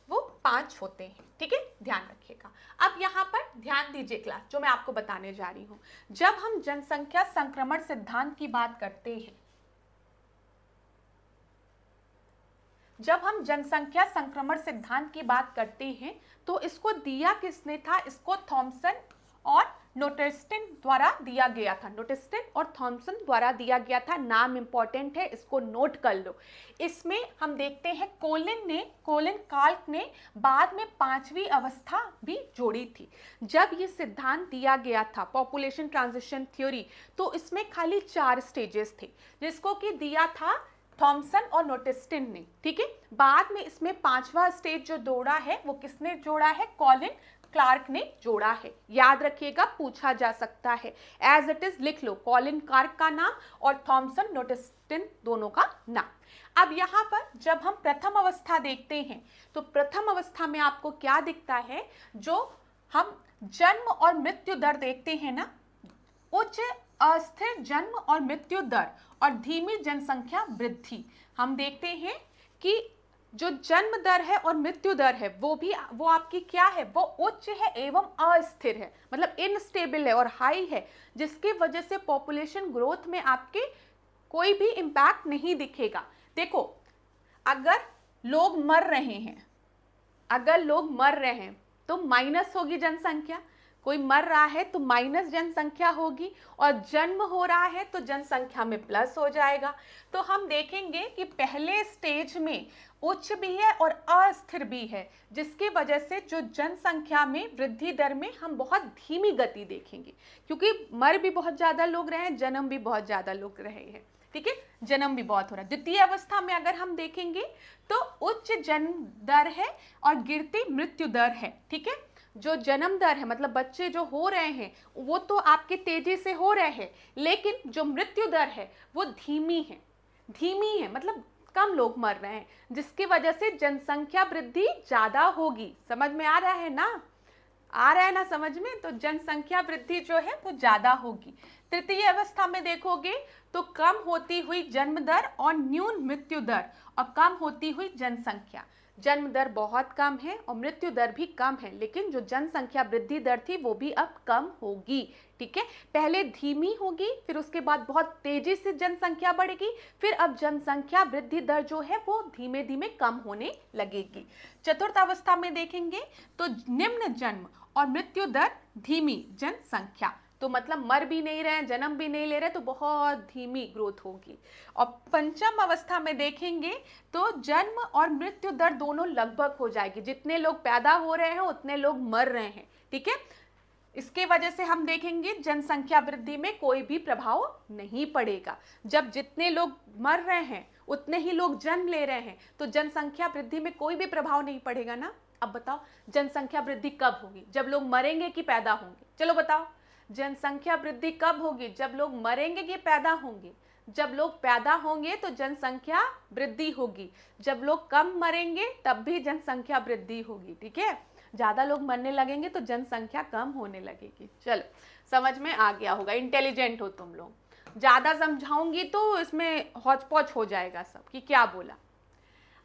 वो 5 होते हैं, ठीक है, ध्यान रखिएगा। अब यहाँ पर ध्यान दीजिए क्लास, जो मैं आपको बताने जा रही हूँ। जब हम जनसंख्या संक्रमण सिद्धांत की बात करते हैं, जब हम जनसंख्या संक्रमण सिद्धांत की बात करते हैं तो इसको दिया किसने था, इसको थॉमसन और नोटेस्टिन द्वारा दिया गया था। नोटेस्टिन और थॉमसन द्वारा दिया गया था, नाम इंपॉर्टेंट है, इसको नोट कर लो। इसमें हम देखते हैं कोलिन कार्क ने बाद में 5वीं अवस्था भी जोड़ी थी। जब ये सिद्धांत दिया गया था पॉपुलेशन ट्रांजिशन थ्योरी, तो इसमें खाली 4 स्टेजेस थे, जिसको कि दिया था थॉमसन और नोटेस्टिन ने, ठीक है। बाद में इसमें 5वां स्टेज जो जोड़ा है वो किसने जोड़ा है, कॉलिन क्लार्क ने जोड़ा है। याद रखिएगा, पूछा जा सकता है, एज इट इज लिख लो, कॉलिन क्लार्क का नाम और थॉमसन नोटेस्टिन दोनों का नाम। अब यहाँ पर जब हम प्रथम अवस्था देखते हैं तो प्रथम अवस्था में आपको क्या दिखता है, जो हम जन्म और मृत्यु दर देखते हैं ना, उच्च अस्थिर जन्म और मृत्यु दर और धीमी जनसंख्या वृद्धि, हम देखते हैं कि जो जन्म दर है और मृत्यु दर है वो आपकी क्या है, वो उच्च है एवं अस्थिर है, मतलब इनस्टेबल है और हाई है, जिसकी वजह से पॉपुलेशन ग्रोथ में आपके कोई भी इम्पैक्ट नहीं दिखेगा। देखो अगर लोग मर रहे हैं तो माइनस होगी जनसंख्या, कोई मर रहा है तो माइनस जनसंख्या होगी, और जन्म हो रहा है तो जनसंख्या में प्लस हो जाएगा। तो हम देखेंगे कि पहले स्टेज में उच्च भी है और अस्थिर भी है, जिसकी वजह से जो जनसंख्या में वृद्धि दर में हम बहुत धीमी गति देखेंगे, क्योंकि मर भी बहुत ज्यादा लोग रहे हैं, जन्म भी बहुत ज्यादा लोग रहे हैं। ठीक है, जन्म भी बहुत हो रहा है। द्वितीय अवस्था में अगर हम देखेंगे तो उच्च जन्म दर है और गिरती मृत्यु दर है। ठीक है, जो जन्म दर है मतलब बच्चे जो हो रहे हैं वो तो आपके तेजी से हो रहे हैं, लेकिन जो मृत्यु दर है वो धीमी है। धीमी है मतलब कम लोग मर रहे हैं, जिसकी वजह से जनसंख्या वृद्धि ज्यादा होगी। समझ में आ रहा है ना? आ रहा है ना समझ में? तो जनसंख्या वृद्धि जो है वो ज्यादा होगी। तृतीय अवस्था में देखोगे तो कम होती हुई जन्म दर और न्यून मृत्यु दर और कम होती हुई जनसंख्या। जन्म दर बहुत कम है और मृत्यु दर भी कम है, लेकिन जो जनसंख्या वृद्धि दर थी वो भी अब कम होगी। ठीक है, पहले धीमी होगी, फिर उसके बाद बहुत तेजी से जनसंख्या बढ़ेगी, फिर अब जनसंख्या वृद्धि दर जो है वो धीमे धीमे कम होने लगेगी। चतुर्थ अवस्था में देखेंगे तो निम्न जन्म और मृत्यु दर, धीमी जनसंख्या, तो मतलब मर भी नहीं रहे, जन्म भी नहीं ले रहे, तो बहुत धीमी ग्रोथ होगी। और पंचम अवस्था में देखेंगे तो जन्म और मृत्यु दर दोनों लगभग हो जाएगी, जितने लोग पैदा हो रहे हैं उतने लोग मर रहे हैं। ठीक है, इसके वजह से हम देखेंगे जनसंख्या वृद्धि में कोई भी प्रभाव नहीं पड़ेगा। जब जितने लोग मर रहे हैं उतने ही लोग जन्म ले रहे हैं, तो जनसंख्या वृद्धि में कोई भी प्रभाव नहीं पड़ेगा ना। अब बताओ जनसंख्या वृद्धि कब होगी? जब लोग मरेंगे कि पैदा होंगे? चलो बताओ, जनसंख्या वृद्धि कब होगी? जब लोग मरेंगे कि पैदा होंगे? जब लोग पैदा होंगे तो जनसंख्या वृद्धि होगी, जब लोग कम मरेंगे तब भी जनसंख्या वृद्धि होगी। ठीक है, ज्यादा लोग मरने लगेंगे तो जनसंख्या कम होने लगेगी। चलो समझ में आ गया होगा, इंटेलिजेंट हो तुम लोग। ज्यादा समझाऊंगी तो इसमें हौच पौच हो जाएगा सब कि क्या बोला।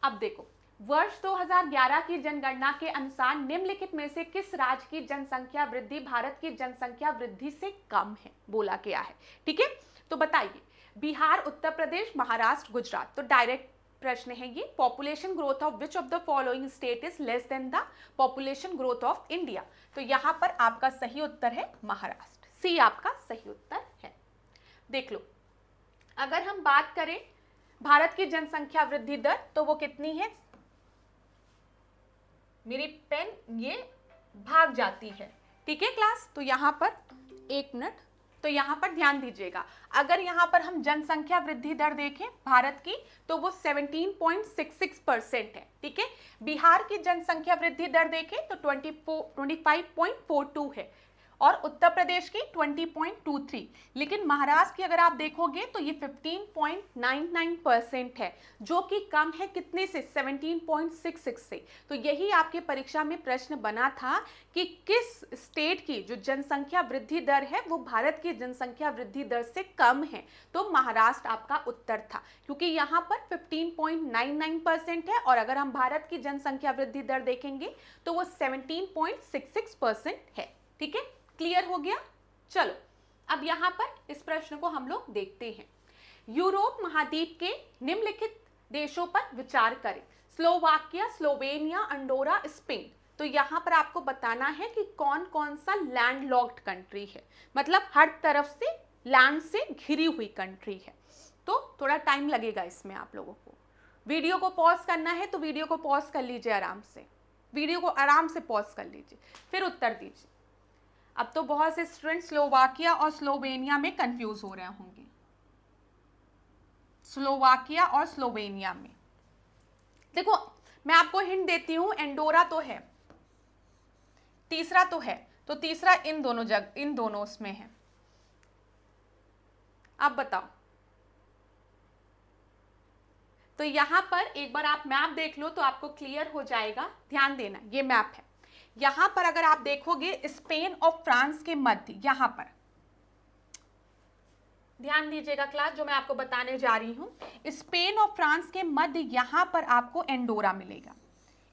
अब देखो, वर्ष 2011 की जनगणना के अनुसार निम्नलिखित में से किस राज्य की जनसंख्या वृद्धि भारत की जनसंख्या वृद्धि से कम है? बोला गया है। ठीक है, तो बताइए, बिहार, उत्तर प्रदेश, महाराष्ट्र, गुजरात। तो डायरेक्ट प्रश्न है ये। Population growth of which of the following state is less than the population growth of India? तो यहाँ पर आपका सही उत्तर है महाराष्ट्र। सी आपका सही उत्तर है। देख लो, अगर हम बात करें भारत की जनसंख्या वृद्धि दर तो वो कितनी है? मेरी पेन ये भाग जाती है। ठीक है क्लास, तो यहाँ पर एक मिनट, तो यहाँ पर ध्यान दीजिएगा। अगर यहाँ पर हम जनसंख्या वृद्धि दर देखें भारत की तो वो 17.66% है। ठीक है, बिहार की जनसंख्या वृद्धि दर देखें तो 25.42 है और उत्तर प्रदेश की 20.23, लेकिन महाराष्ट्र की अगर आप देखोगे तो ये 15.99% है, जो कि कम है कितने से? 17.66 से। तो यही आपके परीक्षा में प्रश्न बना था कि किस स्टेट की जो जनसंख्या वृद्धि दर है वो भारत की जनसंख्या वृद्धि दर से कम है, तो महाराष्ट्र आपका उत्तर था, क्योंकि यहाँ पर 15.99% है और अगर हम भारत की जनसंख्या वृद्धि दर देखेंगे तो वो 17.66% है। ठीक है, क्लियर हो गया? चलो अब यहां पर इस प्रश्न को हम लोग देखते हैं। यूरोप महाद्वीप के निम्नलिखित देशों पर विचार करें। Slovakia, Slovenia, Andorra, Spain. तो यहां पर आपको बताना है कि कौन कौन सा लैंडलॉक्ड कंट्री है, मतलब हर तरफ से लैंड से घिरी हुई कंट्री है। तो थोड़ा टाइम लगेगा इसमें आप लोगों को। वीडियो को पॉज करना है तो वीडियो को पॉज कर लीजिए, आराम से वीडियो को आराम से पॉज कर लीजिए, फिर उत्तर दीजिए। अब तो बहुत से स्टूडेंट स्लोवाकिया और स्लोवेनिया में कंफ्यूज हो रहे होंगे। स्लोवाकिया और स्लोवेनिया में देखो, मैं आपको हिंट देती हूं, एंडोरा तो है, तीसरा तो है, तो तीसरा इन दोनों उसमें है। अब बताओ, तो यहां पर एक बार आप मैप देख लो तो आपको क्लियर हो जाएगा। ध्यान देना, ये मैप है। यहां पर अगर आप देखोगे स्पेन और फ्रांस के मध्य, यहां पर ध्यान दीजिएगा क्लास, जो मैं आपको बताने जा रही हूं, स्पेन और फ्रांस के मध्य यहां पर आपको एंडोरा मिलेगा।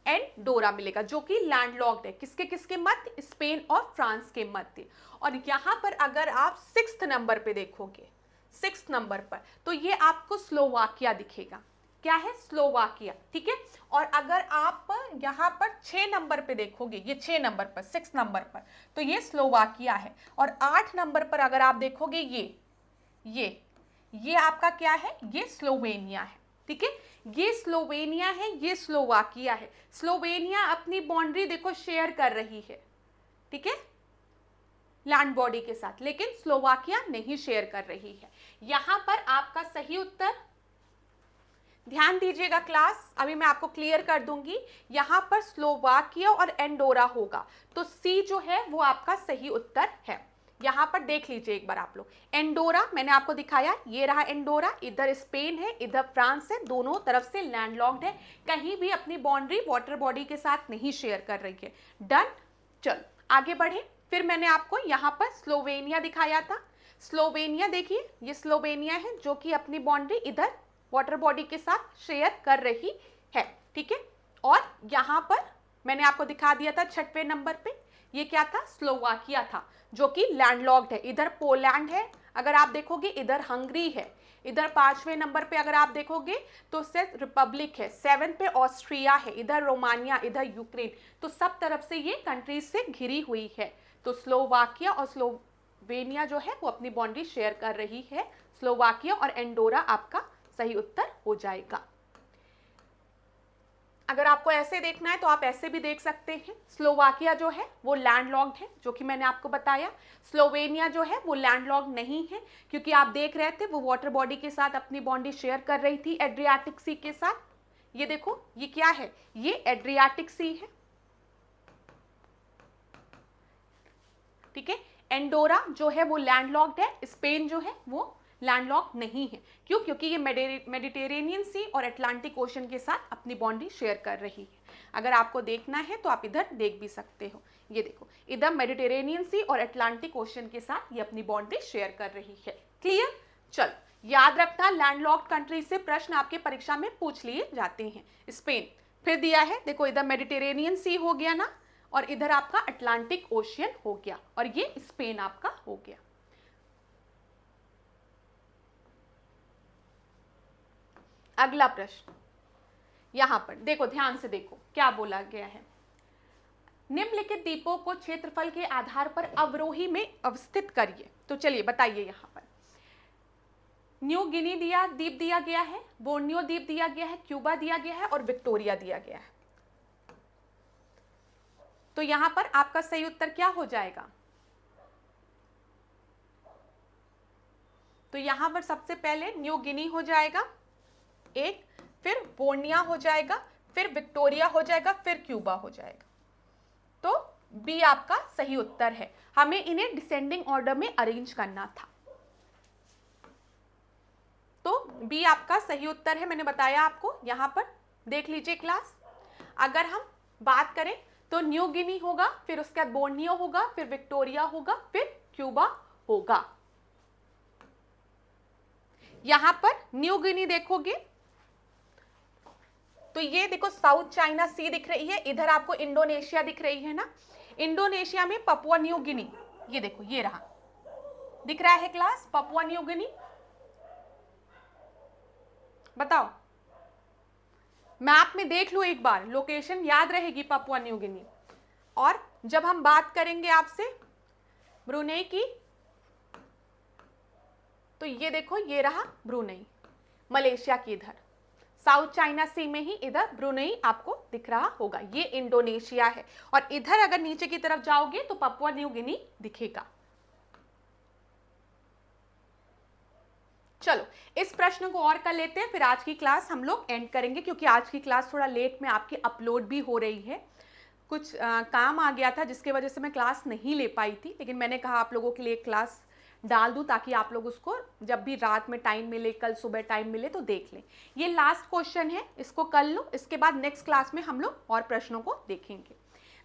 एंडोरा मिलेगा जो कि लैंडलॉक्ड है। किसके किसके मध्य? स्पेन और फ्रांस के मध्य। और यहां पर अगर आप 6th नंबर पे देखोगे, 6th नंबर पर, तो ये आपको स्लोवाकिया दिखेगा। क्या है, स्लोवाकिया। ठीक है, और अगर आप यहाँ पर 6 नंबर पे देखोगे, ये 6 नंबर पर, 6 नंबर पर, तो ये स्लोवाकिया है। और 8 नंबर पर अगर आप देखोगे ये आपका क्या है, ये स्लोवेनिया है। ठीक है, ये स्लोवेनिया है, ये स्लोवाकिया है। स्लोवेनिया अपनी बाउंड्री देखो शेयर कर रही है, ठीक है, लैंड बॉडी के साथ, लेकिन स्लोवाकिया नहीं शेयर कर रही है। यहां पर आपका सही उत्तर, ध्यान दीजिएगा क्लास, अभी मैं आपको क्लियर कर दूंगी, यहां पर स्लोवाकिया और एंडोरा होगा, तो सी जो है वो आपका सही उत्तर है। यहां पर देख लीजिए एक बार आप लोग, एंडोरा मैंने आपको दिखाया, ये रहा एंडोरा, इधर स्पेन है, इधर फ्रांस है, दोनों तरफ से लैंडलॉक्ड है, कहीं भी अपनी बाउंड्री वाटर बॉडी के साथ नहीं शेयर कर रही है। डन, चल आगे बढ़े। फिर मैंने आपको यहाँ पर स्लोवेनिया दिखाया था। स्लोवेनिया देखिए, ये स्लोवेनिया है जो कि अपनी बाउंड्री इधर वाटर बॉडी के साथ शेयर कर रही है। ठीक है, और यहाँ पर मैंने आपको दिखा दिया था 6वें नंबर पे, ये क्या था, स्लोवाकिया था, जो कि लैंडलॉक्ड है। इधर पोलैंड है, अगर आप देखोगे इधर हंगरी है, इधर 5वें नंबर पे अगर आप देखोगे तो चेक रिपब्लिक है, 7 पे ऑस्ट्रिया है, इधर रोमानिया, इधर यूक्रेन, तो सब तरफ से ये कंट्रीज से घिरी हुई है। तो स्लोवाकिया और स्लोवेनिया जो है वो अपनी बाउंड्री शेयर कर रही है। स्लोवाकिया और एंडोरा आपका सही उत्तर हो जाएगा। अगर आपको ऐसे देखना है तो आप ऐसे भी देख सकते हैं। स्लोवाकिया जो है वो लैंडलॉक्ड है, जो कि मैंने आपको बताया। स्लोवेनिया जो है वो लैंडलॉक्ड नहीं है, क्योंकि आप देख रहे थे वो वाटर बॉडी के साथ अपनी बाउंड्री शेयर कर रही थी एड्रियाटिक सी के साथ। ये देखो, ये क्या है, ये एड्रियाटिक सी है। ठीक है, एंडोरा जो है वो लैंडलॉक्ड है, स्पेन जो है वो लैंडलॉक नहीं है। क्यों? क्योंकि ये मेडिटेरेनियन सी और अटलांटिक ओशन के साथ अपनी बाउंड्री शेयर कर रही है। अगर आपको देखना है तो आप इधर देख भी सकते हो, ये देखो, इधर मेडिटेरेनियन सी और अटलांटिक ओशन के साथ ये अपनी बाउंड्री शेयर कर रही है। क्लियर? चल याद रखना, लैंडलॉक्ड कंट्री से प्रश्न आपके परीक्षा में पूछ लिए जाते हैं। स्पेन फिर दिया है, देखो इधर मेडिटेरेनियन सी हो गया ना, और इधर आपका अटलांटिक ओशियन हो गया, और ये स्पेन आपका हो गया। अगला प्रश्न, यहां पर देखो, ध्यान से देखो क्या बोला गया है। निम्नलिखित द्वीपों को क्षेत्रफल के आधार पर अवरोही में अवस्थित करिए। तो चलिए बताइए, यहां पर न्यू गिनी द्वीप दिया गया है, बोर्नियो द्वीप दिया गया है, क्यूबा दिया गया है और विक्टोरिया दिया गया है। तो यहां पर आपका सही उत्तर क्या हो जाएगा? तो यहां पर सबसे पहले न्यू गिनी हो जाएगा एक, फिर बोर्निया हो जाएगा, फिर विक्टोरिया हो जाएगा, फिर क्यूबा हो जाएगा। तो बी आपका सही उत्तर है। हमें इन्हें डिसेंडिंग ऑर्डर में अरेंज करना था, तो बी आपका सही उत्तर है। मैंने बताया आपको, यहां पर देख लीजिए क्लास। अगर हम बात करें तो न्यू गिनी होगा, फिर उसके बाद बोर्नियो होगा, फिर विक्टोरिया होगा, फिर क्यूबा होगा। यहां पर न्यू गिनी देखोगे तो ये देखो साउथ चाइना सी दिख रही है, इधर आपको इंडोनेशिया दिख रही है ना, इंडोनेशिया में पपुआ न्यू गिनी, ये देखो ये रहा, दिख रहा है क्लास, पपुआ न्यू गिनी। बताओ, मैप में देख लो एक बार, लोकेशन याद रहेगी पपुआ न्यू गिनी। और जब हम बात करेंगे आपसे ब्रुनेई की, तो ये देखो ये रहा ब्रुनेई, मलेशिया की इधर साउथ चाइना सी में ही इधर ब्रुनेई आपको दिख रहा होगा, ये इंडोनेशिया है। और इधर अगर नीचे की तरफ जाओगे तो पपुआ न्यू गिनी दिखेगा। चलो इस प्रश्न को और कर लेते हैं, फिर आज की क्लास हम लोग एंड करेंगे, क्योंकि आज की क्लास थोड़ा लेट में आपकी अपलोड भी हो रही है। कुछ काम आ गया था जिसकी वजह से मैं क्लास नहीं ले पाई थी, लेकिन मैंने कहा आप लोगों के लिए क्लास डाल दूं ताकि आप लोग उसको जब भी रात में टाइम मिले, कल सुबह टाइम मिले तो देख लें। ये लास्ट क्वेश्चन है, इसको कर लो, इसके बाद नेक्स्ट क्लास में हम लोग और प्रश्नों को देखेंगे।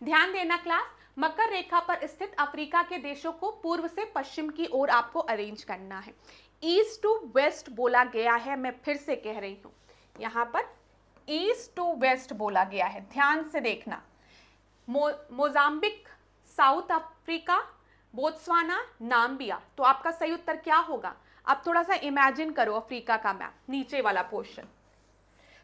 ध्यान देना क्लास, मकर रेखा पर स्थित अफ्रीका के देशों को पूर्व से पश्चिम की ओर आपको अरेंज करना है। ईस्ट टू वेस्ट बोला गया है, मैं फिर से कह रही हूं, यहां पर ईस्ट टू वेस्ट बोला गया है, ध्यान से देखना। Mozambique, south Africa, Botswana, Namibia, तो आपका सही उत्तर क्या होगा? अब थोड़ा सा इमेजिन करो अफ्रीका का मैप, नीचे वाला पोर्शन,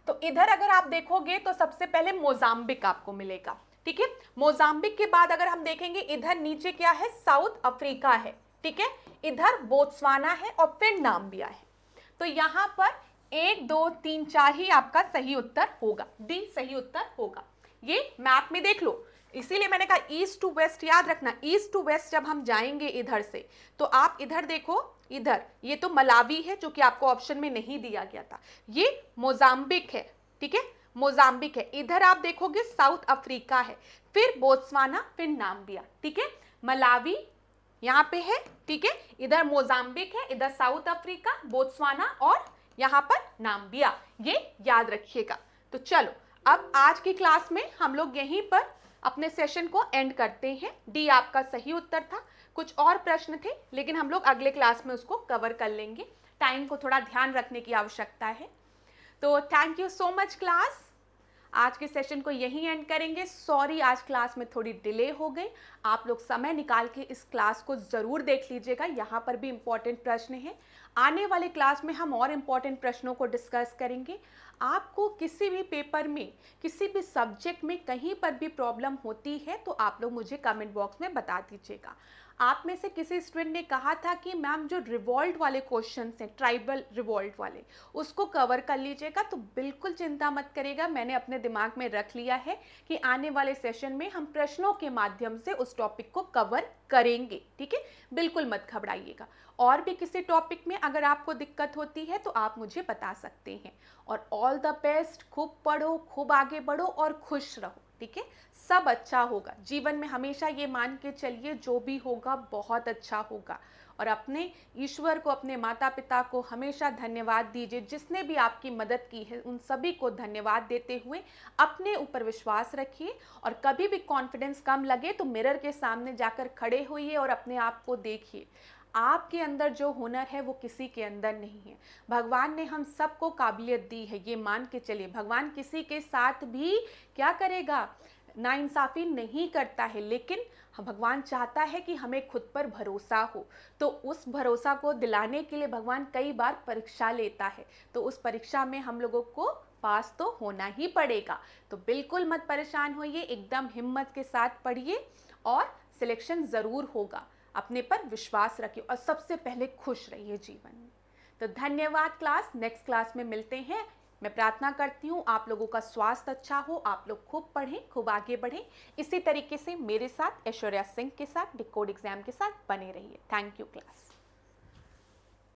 तो इधर अगर आप देखोगे तो सबसे पहले मोजाम्बिक आपको मिलेगा, ठीक है। मोजाम्बिक के बाद अगर हम देखेंगे इधर नीचे क्या है, साउथ अफ्रीका है, ठीक है। इधर बोत्सवाना है और फिर नाम्बिया है। तो यहां पर 1 2 3 4 ही आपका सही उत्तर होगा, डी सही उत्तर होगा। ये मैप में देख लो, इसीलिए मैंने कहा ईस्ट टू वेस्ट याद रखना। ईस्ट टू वेस्ट जब हम जाएंगे इधर से तो आप इधर देखो, इधर ये तो मलावी है जो कि आपको ऑप्शन में नहीं दिया गया था, ये मोजाम्बिक है, ठीक है, मोजाम्बिक है। इधर आप देखोगे साउथ अफ्रीका है, फिर बोत्सवाना, फिर नाम्बिया, ठीक है। मलावी यहाँ पे है, ठीक है, इधर मोजाम्बिक है, इधर साउथ अफ्रीका, बोत्सवाना और यहाँ पर नाम्बिया, ये याद रखिएगा। तो चलो अब आज की क्लास में हम लोग यहीं पर अपने सेशन को एंड करते हैं। डी आपका सही उत्तर था। कुछ और प्रश्न थे लेकिन हम लोग अगले क्लास में उसको कवर कर लेंगे, टाइम को थोड़ा ध्यान रखने की आवश्यकता है। तो thank you so much class, आज के सेशन को यहीं एंड करेंगे। सॉरी आज क्लास में थोड़ी डिले हो गई, आप लोग समय निकाल के इस क्लास को ज़रूर देख लीजिएगा, यहाँ पर भी इम्पॉर्टेंट प्रश्न हैं। आने वाले क्लास में हम और इम्पॉर्टेंट प्रश्नों को डिस्कस करेंगे। आपको किसी भी पेपर में, किसी भी सब्जेक्ट में कहीं पर भी प्रॉब्लम होती है तो आप लोग मुझे कमेंट बॉक्स में बता दीजिएगा। आप में से किसी स्टूडेंट ने कहा था कि मैम जो रिवॉल्ट वाले क्वेश्चन हैं, ट्राइबल रिवॉल्ट वाले, उसको कवर कर लीजिएगा। तो बिल्कुल चिंता मत करिएगा, मैंने अपने दिमाग में रख लिया है कि आने वाले सेशन में हम प्रश्नों के माध्यम से उस टॉपिक को कवर करेंगे, ठीक है। बिल्कुल मत घबराइएगा। और भी किसी टॉपिक में अगर आपको दिक्कत होती है तो आप मुझे बता सकते हैं। और ऑल द बेस्ट, खूब पढ़ो, खूब आगे बढ़ो और खुश रहो, ठीक है। सब अच्छा होगा जीवन में, हमेशा ये मान के चलिए जो भी होगा बहुत अच्छा होगा। और अपने ईश्वर को, अपने माता पिता को हमेशा धन्यवाद दीजिए, जिसने भी आपकी मदद की है उन सभी को धन्यवाद देते हुए अपने ऊपर विश्वास रखिए। और कभी भी कॉन्फिडेंस कम लगे तो मिरर के सामने जाकर खड़े होइए और अपने आप को देखिए। आपके अंदर जो हुनर है वो किसी के अंदर नहीं है। भगवान ने हम सबको काबिलियत दी है, ये मान के चलिए। भगवान किसी के साथ भी क्या करेगा, नाइंसाफ़ी नहीं करता है, लेकिन भगवान चाहता है कि हमें खुद पर भरोसा हो। तो उस भरोसा को दिलाने के लिए भगवान कई बार परीक्षा लेता है। तो उस परीक्षा में हम लोगों को पास तो होना ही पड़ेगा। तो बिल्कुल मत परेशान होइए, एकदम हिम्मत के साथ पढ़िए और सिलेक्शन ज़रूर होगा। अपने पर विश्वास रखिए और सबसे पहले खुश रहिए जीवन में। तो धन्यवाद क्लास, नेक्स्ट क्लास में मिलते हैं। मैं प्रार्थना करती हूँ आप लोगों का स्वास्थ्य अच्छा हो, आप लोग खूब पढ़ें, खूब आगे बढ़ें। इसी तरीके से मेरे साथ, ऐश्वर्या सिंह के साथ, डिकोड एग्जाम के साथ बने रहिए। Thank you class.